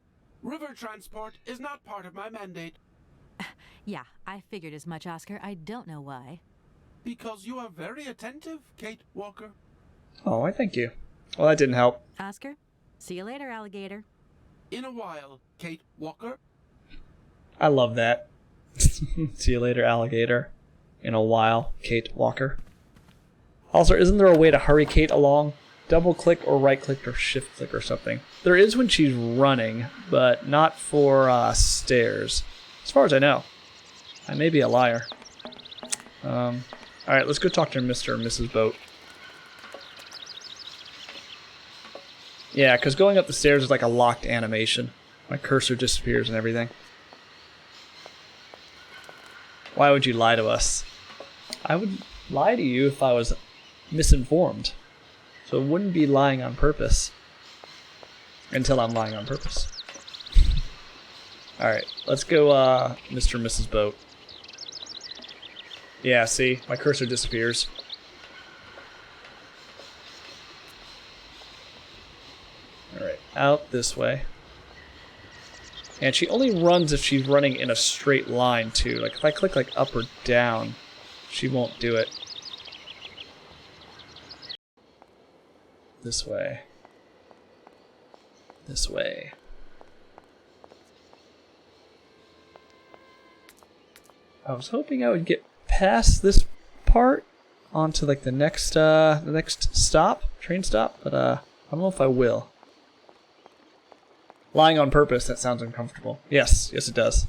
Speaker 6: River transport is not part of my mandate.
Speaker 3: Yeah, I figured as much, Oscar. I don't know why.
Speaker 6: Because you are very attentive, Kate Walker.
Speaker 1: Oh, I thank you. Well, that didn't help.
Speaker 3: Oscar, see you later, alligator.
Speaker 6: In a while, Kate Walker.
Speaker 1: I love that. See you later, alligator. In a while, Kate Walker. Also, isn't there a way to hurry Kate along? Double click or right click or shift click or something. There is when she's running, but not for stairs. As far as I know. I may be a liar. Alright, let's go talk to Mr. and Mrs. Boat. Yeah, because going up the stairs is like a locked animation. My cursor disappears and everything. Why would you lie to us? I would lie to you if I was misinformed. So it wouldn't be lying on purpose. Until I'm lying on purpose. Alright, let's go Mr. and Mrs. Boat. Yeah, see? My cursor disappears. Alright, out this way. And she only runs if she's running in a straight line, too. Like, if I click, like, up or down, she won't do it. This way. This way. I was hoping I would get past this part onto, like, the next stop, train stop, but, I don't know if I will. Lying on purpose, that sounds uncomfortable. Yes, yes it does.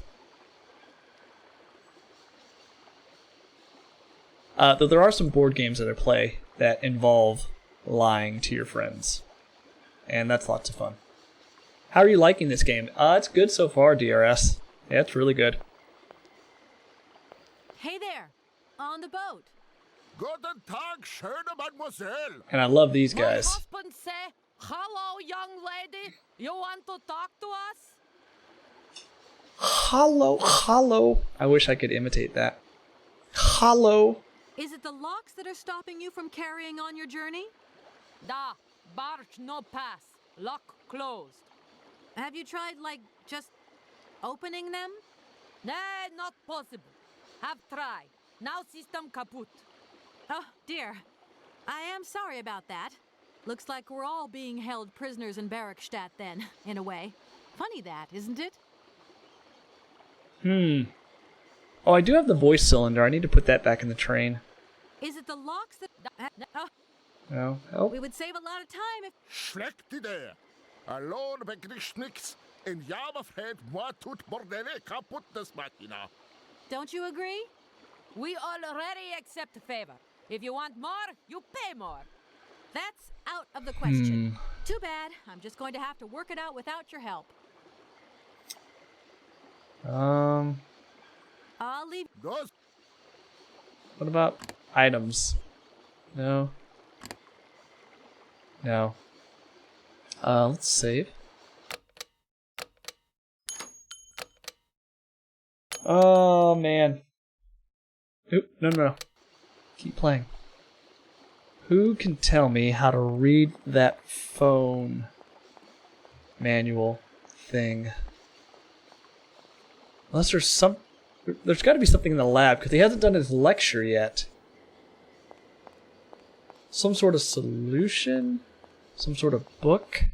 Speaker 1: Though there are some board games that I play that involve lying to your friends. And that's lots of fun. How are you liking this game? It's good so far, DRS. Yeah, it's really good.
Speaker 3: Hey there! On the boat!
Speaker 8: Guten Tag, schöne Mademoiselle.
Speaker 1: And I love these
Speaker 9: My
Speaker 1: guys.
Speaker 9: husband say, "Hello, young lady. You want to talk to us?"
Speaker 1: Hello, hello. I wish I could imitate that. Hello.
Speaker 3: Is it the locks that are stopping you from carrying on your journey?
Speaker 9: Da, barge no pass. Lock closed.
Speaker 3: Have you tried, like, just opening them?
Speaker 9: Nah, not possible. Have tried. Now system kaput.
Speaker 3: Oh, dear. I am sorry about that. Looks like we're all being held prisoners in Barrackstadt then, in a way. Funny that, isn't it?
Speaker 1: Oh, I do have the voice cylinder. I need to put that back in the train.
Speaker 3: Is it the locks that... Oh,
Speaker 1: No, help.
Speaker 3: we would save a lot of time if...
Speaker 8: Schlechte Idee. Alone begriff nix. In Jammerfeld, moi tut bordele kaputt das Machina.
Speaker 3: Don't you agree?
Speaker 9: We already accept favor. If you want more, you pay more.
Speaker 3: That's out of the question. Too bad. I'm just going to have to work it out without your help. I'll leave...
Speaker 8: Those
Speaker 1: What about items? No. No. Let's save. Oh, man. Oop, no. Keep playing. Who can tell me how to read that phone manual anything. Unless there's got to be something in the lab, because he hasn't done his lecture yet. Some sort of solution? Some sort of book?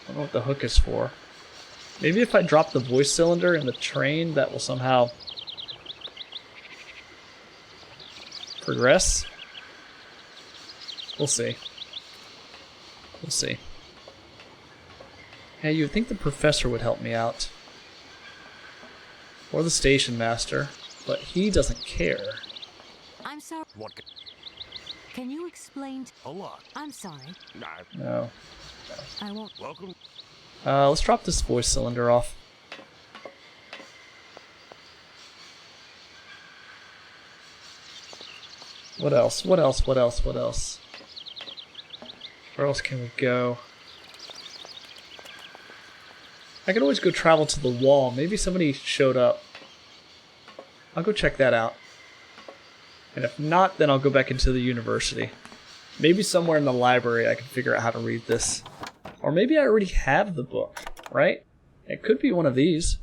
Speaker 1: I don't know what the hook is for. Maybe if I drop the voice cylinder in the train, that will somehow progress? We'll see. We'll see. Hey, you'd think the professor would help me out. Or the station master. But he doesn't care.
Speaker 3: I'm sorry.
Speaker 4: What?
Speaker 3: Can you explain?
Speaker 4: A lot.
Speaker 3: I'm sorry.
Speaker 1: No.
Speaker 3: I won't.
Speaker 4: Welcome.
Speaker 1: Let's drop this voice cylinder off. What else? What else? What else? What else? Where else can we go? I could always go travel to the wall. Maybe somebody showed up. I'll go check that out. And if not, then I'll go back into the university. Maybe somewhere in the library I can figure out how to read this. Or maybe I already have the book, right? It could be one of these.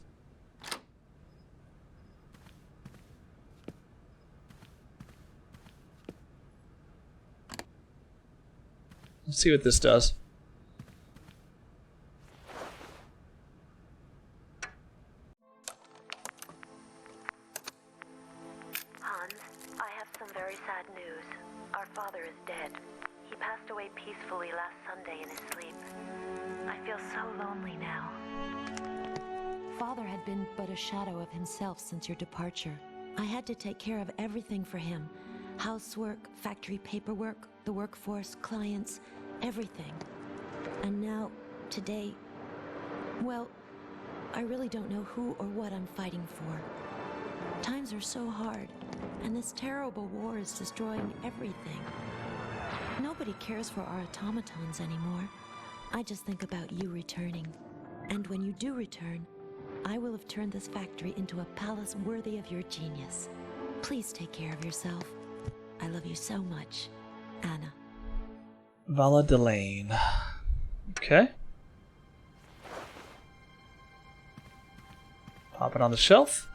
Speaker 1: Let's see what this does.
Speaker 11: Hans, I have some very sad news. Our father is dead. He passed away peacefully last Sunday in his sleep. I feel so lonely now.
Speaker 3: Father had been but a shadow of himself since your departure. I had to take care of everything for him. Housework, factory paperwork, the workforce, clients, everything. And now, today, well, I really don't know who or what I'm fighting for. Times are so hard, and this terrible war is destroying everything. Nobody cares for our automatons anymore. I just think about you returning. And when you do return, I will have turned this factory into a palace worthy of your genius. Please take care of yourself. I love you so much, Anna.
Speaker 1: Vala Delane. Okay. Pop it on the shelf.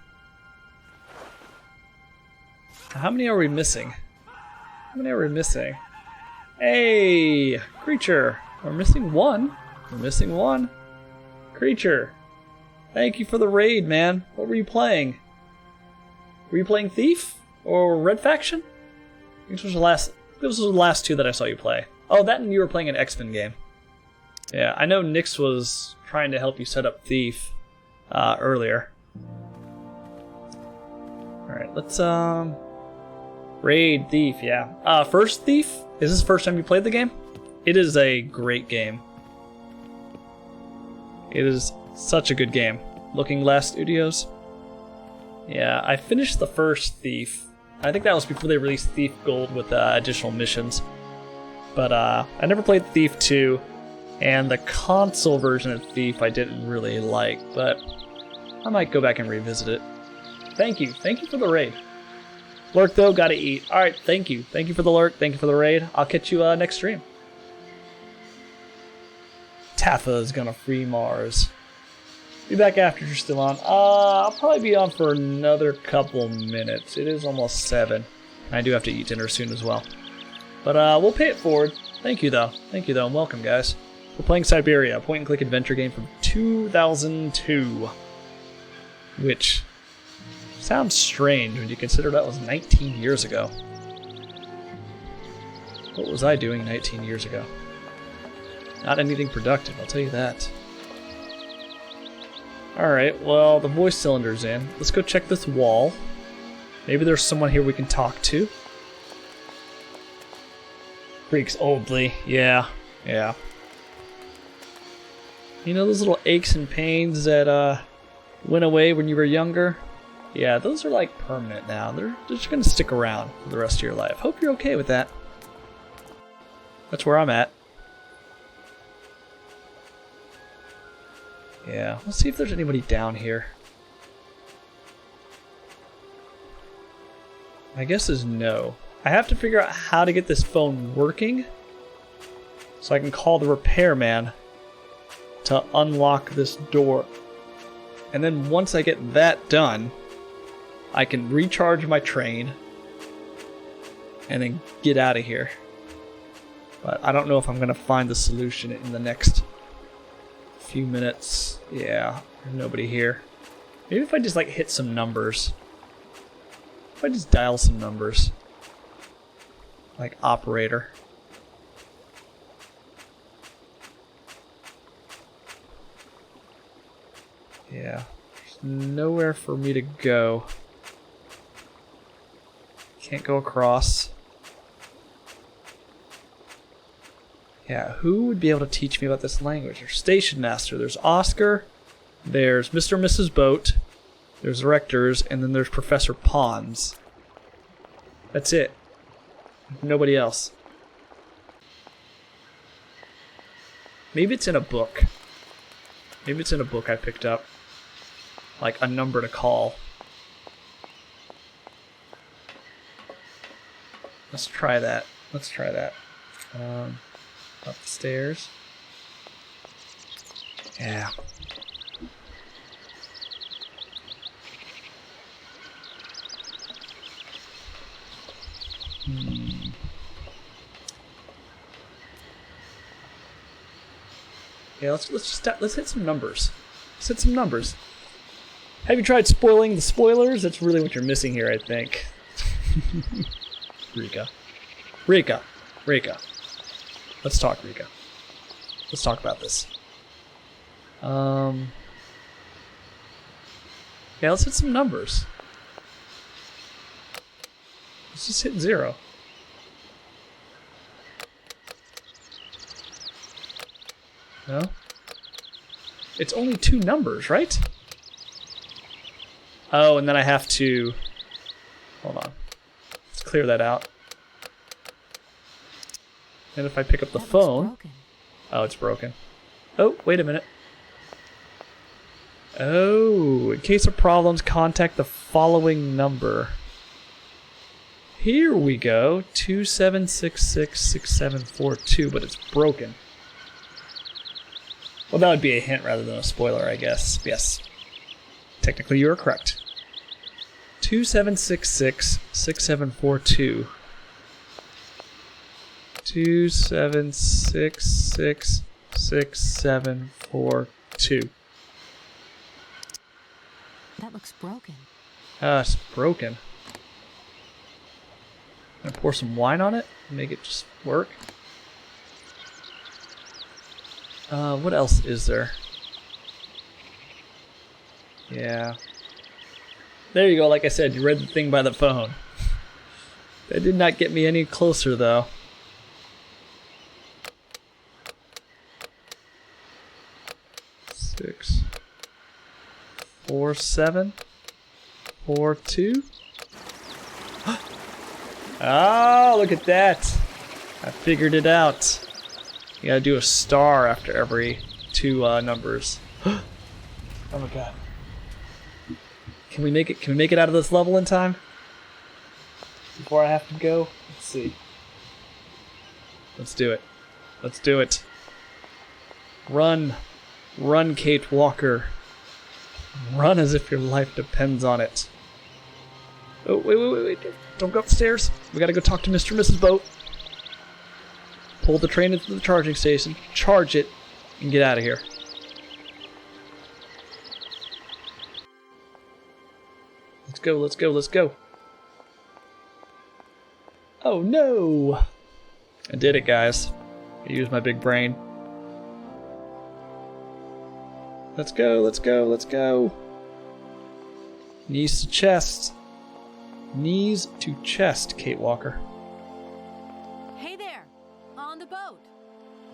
Speaker 1: How many are we missing? How many are we missing? Hey, creature. We're missing one. We're missing one. Creature. Thank you for the raid, man. What were you playing? Were you playing Thief or Red Faction? I think this was the last two that I saw you play. Oh, that and you were playing an X-Men game. Yeah, I know Nyx was trying to help you set up Thief earlier. Alright, let's raid Thief, yeah. First Thief? Is this the first time you played the game? It is a great game. It is such a good game. Looking Glass Studios. Yeah, I finished the first Thief. I think that was before they released Thief Gold with additional missions. But I never played Thief 2, and the console version of Thief I didn't really like, but I might go back and revisit it. Thank you for the raid. Lurk though, gotta eat. Alright, thank you for the lurk, thank you for the raid. I'll catch you next stream. Taffa's gonna free Mars. Be back after you're still on. I'll probably be on for another couple minutes. It is almost 7. I do have to eat dinner soon as well. But we'll pay it forward. Thank you though, and welcome guys. We're playing Syberia, a point-and-click adventure game from 2002. Which sounds strange when you consider that was 19 years ago. What was I doing 19 years ago? Not anything productive, I'll tell you that. Alright, well, the voice cylinder's in. Let's go check this wall. Maybe there's someone here we can talk to. Creaks oldly. Yeah. You know those little aches and pains that went away when you were younger? Yeah, those are like permanent now. They're just gonna stick around for the rest of your life. Hope you're okay with that. That's where I'm at. Yeah, let's see if there's anybody down here. My guess is no. I have to figure out how to get this phone working. so I can call the repairman to unlock this door. And then once I get that done, I can recharge my train and then get out of here. But I don't know if I'm going to find the solution in the next few minutes. Yeah, there's nobody here. Maybe if I just like hit some numbers. If I just dial some numbers. Like operator. Yeah, there's nowhere for me to go. Can't go across. Yeah, who would be able to teach me about this language? There's Station Master, there's Oscar, there's Mr. and Mrs. Boat, there's Rectors, and then there's Professor Pons. That's it. Nobody else. Maybe it's in a book. Maybe it's in a book I picked up. Like a number to call. Let's try that. Let's try that. Up the stairs. Yeah. Yeah, let's hit some numbers. Let's hit some numbers. Have you tried spoiling the spoilers? That's really what you're missing here, I think. Rika. Let's talk, Rika. Let's talk about this. Yeah, let's hit some numbers. Let's just hit 0. No? It's only 2 numbers, right? Oh, and then I have to... Hold on. Let's clear that out. And if I pick up the phone... Oh, it's broken. Oh, wait a minute. Oh, in case of problems, contact the following number. Here we go. 27666742, but it's broken. Well, that would be a hint rather than a spoiler, I guess. Yes. Technically, you are correct. 27666742. 27666742.
Speaker 3: That looks broken.
Speaker 1: It's broken. Can I pour some wine on it? Make it just work? What else is there? Yeah. There you go, like I said, you read the thing by the phone. That did not get me any closer, though. 6 4 7 4 2. Oh, look at that! I figured it out. You gotta do a star after every 2 numbers. Oh my god. Can we make it? Can we make it out of this level in time? Before I have to go? Let's see. Let's do it. Let's do it. Run. Run, Kate Walker. Run as if your life depends on it. Oh, wait. Don't go upstairs. We gotta go talk to Mr. and Mrs. Boat. Pull the train into the charging station, charge it, and get out of here. Let's go. Oh no! I did it, guys. I used my big brain. Let's go. Knees to chest. Knees to chest, Kate Walker.
Speaker 3: Hey there, on the boat.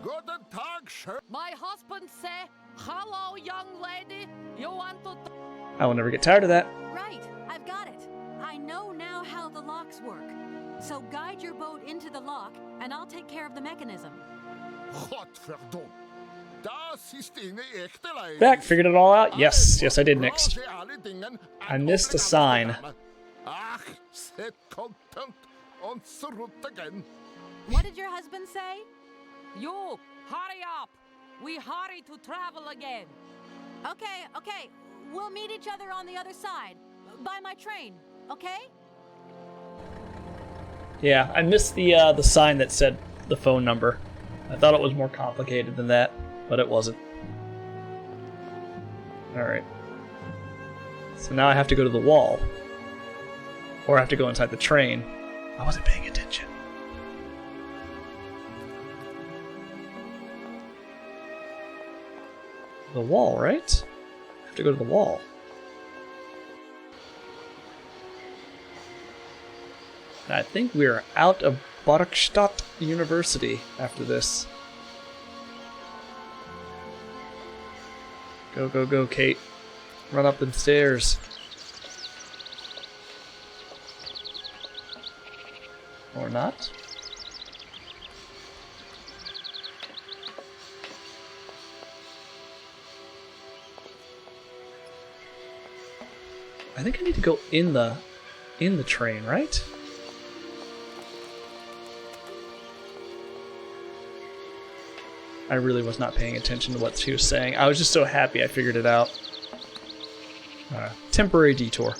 Speaker 8: Guten Tag, sir.
Speaker 9: My husband say, hello, young lady. You want to...
Speaker 1: I will never get tired of that.
Speaker 3: Right, I've got it. I know now how the locks work. So guide your boat into the lock, and I'll take care of the mechanism.
Speaker 8: Godverdomme. Das ist eine echte Leidenschaft.
Speaker 1: Back, figured it all out? Yes, I did next. I missed a sign.
Speaker 8: Ach, set content und zurück again.
Speaker 3: What did your husband say?
Speaker 9: You, hurry up! We hurry to travel again.
Speaker 3: Okay. We'll meet each other on the other side. By my train, okay?
Speaker 1: Yeah, I missed the sign that said the phone number. I thought it was more complicated than that, but it wasn't. Alright. So now I have to go to the wall. Or I have to go inside the train. I wasn't paying attention. The wall, right? I have to go to the wall. And I think we're out of Barkstadt University after this. Go, Kate. Run up the stairs. Or not. I think I need to go in the train, right? I really was not paying attention to what she was saying. I was just so happy I figured it out. Temporary detour.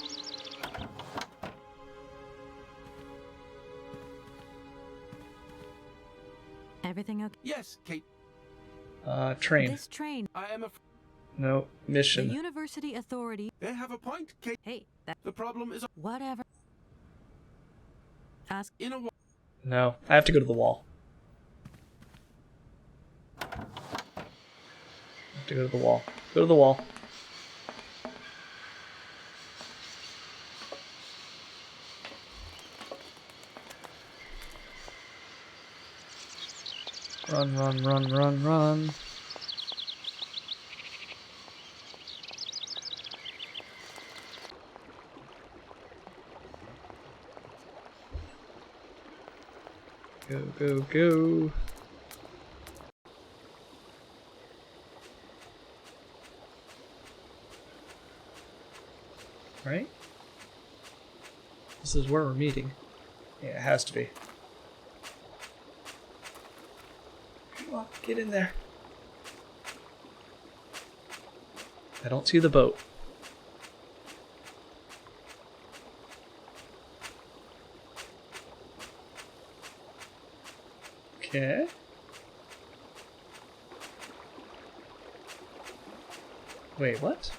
Speaker 3: Everything okay?
Speaker 6: Yes, Kate.
Speaker 1: Train.
Speaker 3: This train.
Speaker 6: I am a.
Speaker 1: No,
Speaker 3: The
Speaker 1: mission.
Speaker 3: university authority.
Speaker 6: They have a point, Kate.
Speaker 3: Hey,
Speaker 6: The problem is
Speaker 3: whatever. Ask.
Speaker 6: in a.
Speaker 1: No, I have to go to the wall. I have to go to the wall. Go to the wall. Run. Go. Right? This is where we're meeting. Yeah, it has to be. Come on, get in there. I don't see the boat. Okay. Wait, what?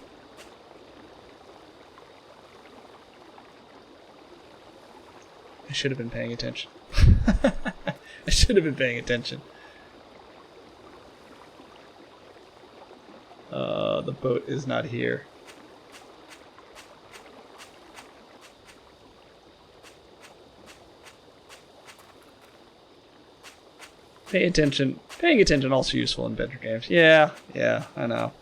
Speaker 1: I should have been paying attention. I should have been paying attention. The boat is not here. Paying attention also useful in adventure games. Yeah, I know.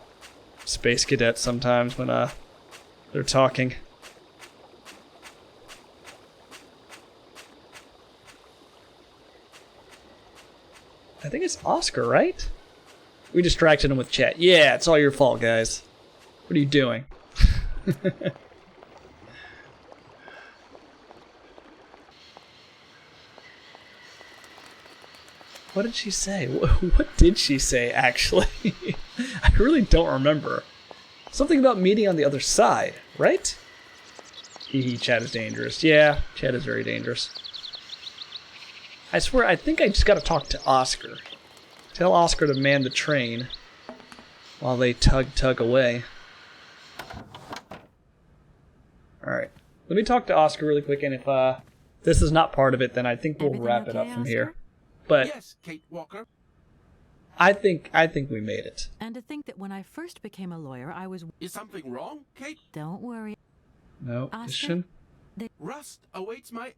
Speaker 1: Space cadets sometimes when they're talking. I think it's Oscar, right? We distracted him with chat. Yeah, it's all your fault, guys. What are you doing? What did she say? What did she say, actually? I really don't remember. Something about meeting on the other side, right? Hee, chat is dangerous. Yeah, chat is very dangerous. I swear, I think I just gotta talk to Oscar. Tell Oscar to man the train while they tug away. Alright. Let me talk to Oscar really quick, and if this is not part of it, then I think we'll wrap it up from here. But
Speaker 6: Yes, Kate Walker.
Speaker 1: I think we made it.
Speaker 3: And to think that when I first became a lawyer, I was...
Speaker 6: Is something wrong, Kate?
Speaker 3: Don't worry.
Speaker 1: No,
Speaker 3: Oscar?
Speaker 1: mission?
Speaker 6: Rust awaits my.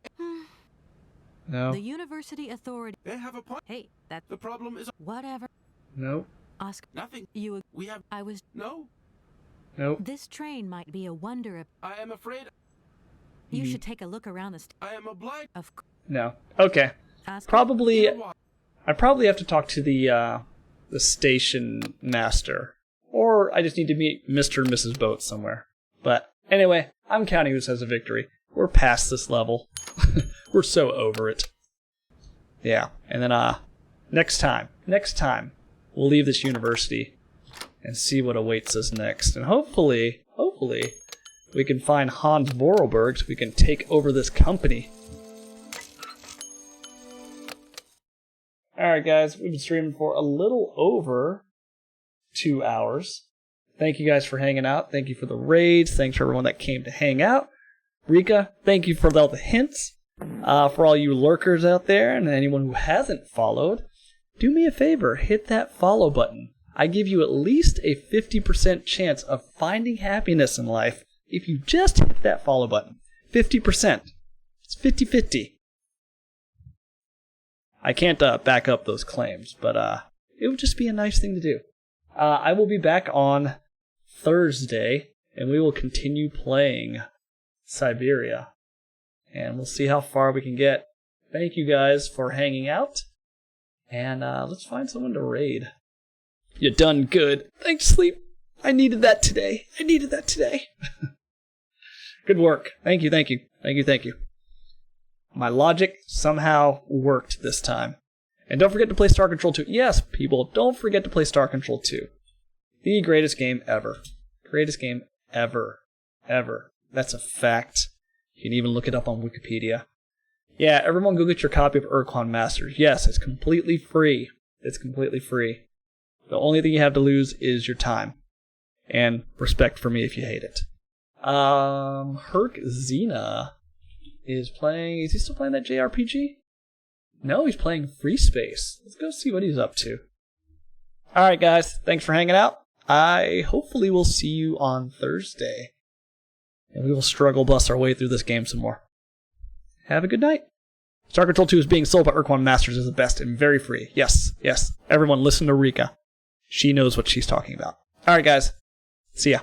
Speaker 1: No.
Speaker 3: The university authority...
Speaker 6: They have a point.
Speaker 3: Hey, that...
Speaker 6: The problem is
Speaker 3: Whatever.
Speaker 1: No.
Speaker 3: Oscar,
Speaker 6: nothing.
Speaker 3: you...
Speaker 6: We have
Speaker 3: I was...
Speaker 6: no.
Speaker 1: Nope.
Speaker 3: This train might be a wonder if...
Speaker 6: I am afraid.
Speaker 3: You should take a look around the...
Speaker 6: I am obliged.
Speaker 3: Of
Speaker 1: No. Okay.
Speaker 3: Oscar?
Speaker 1: Probably...
Speaker 6: You know what?
Speaker 1: I probably have to talk to the station master. Or I just need to meet Mr. and Mrs. Boat somewhere. But anyway, I'm counting this as a victory. We're past this level. We're so over it. Yeah, and then next time, next time, we'll leave this university and see what awaits us next. And hopefully, we can find Hans Vorarlberg so we can take over this company. Alright guys, we've been streaming for a little over 2 hours. Thank you guys for hanging out. Thank you for the raids. Thanks for everyone that came to hang out. Rika, thank you for all the hints. For all you lurkers out there and anyone who hasn't followed, do me a favor, hit that follow button. I give you at least a 50% chance of finding happiness in life if you just hit that follow button. 50%. It's 50-50. I can't back up those claims, but it would just be a nice thing to do. I will be back on Thursday, and we will continue playing Syberia. And we'll see how far we can get. Thank you guys for hanging out. And let's find someone to raid. You done good. Thanks, Sleep. I needed that today. Good work. Thank you. My logic somehow worked this time. And don't forget to play Star Control 2. Yes, people, don't forget to play Star Control 2. The greatest game ever. Greatest game ever. That's a fact. You can even look it up on Wikipedia. Yeah, everyone go get your copy of Urquan Masters. Yes, it's completely free. The only thing you have to lose is your time. And respect for me if you hate it. Herc Xena is playing... Is he still playing that JRPG? No, he's playing Free Space. Let's go see what he's up to. Alright guys, thanks for hanging out. I hopefully will see you on Thursday. And we will struggle bust our way through this game some more. Have a good night. Star Control 2 is being sold by Urquan Masters is the best and very free. Yes. Everyone listen to Rika. She knows what she's talking about. Alright guys, see ya.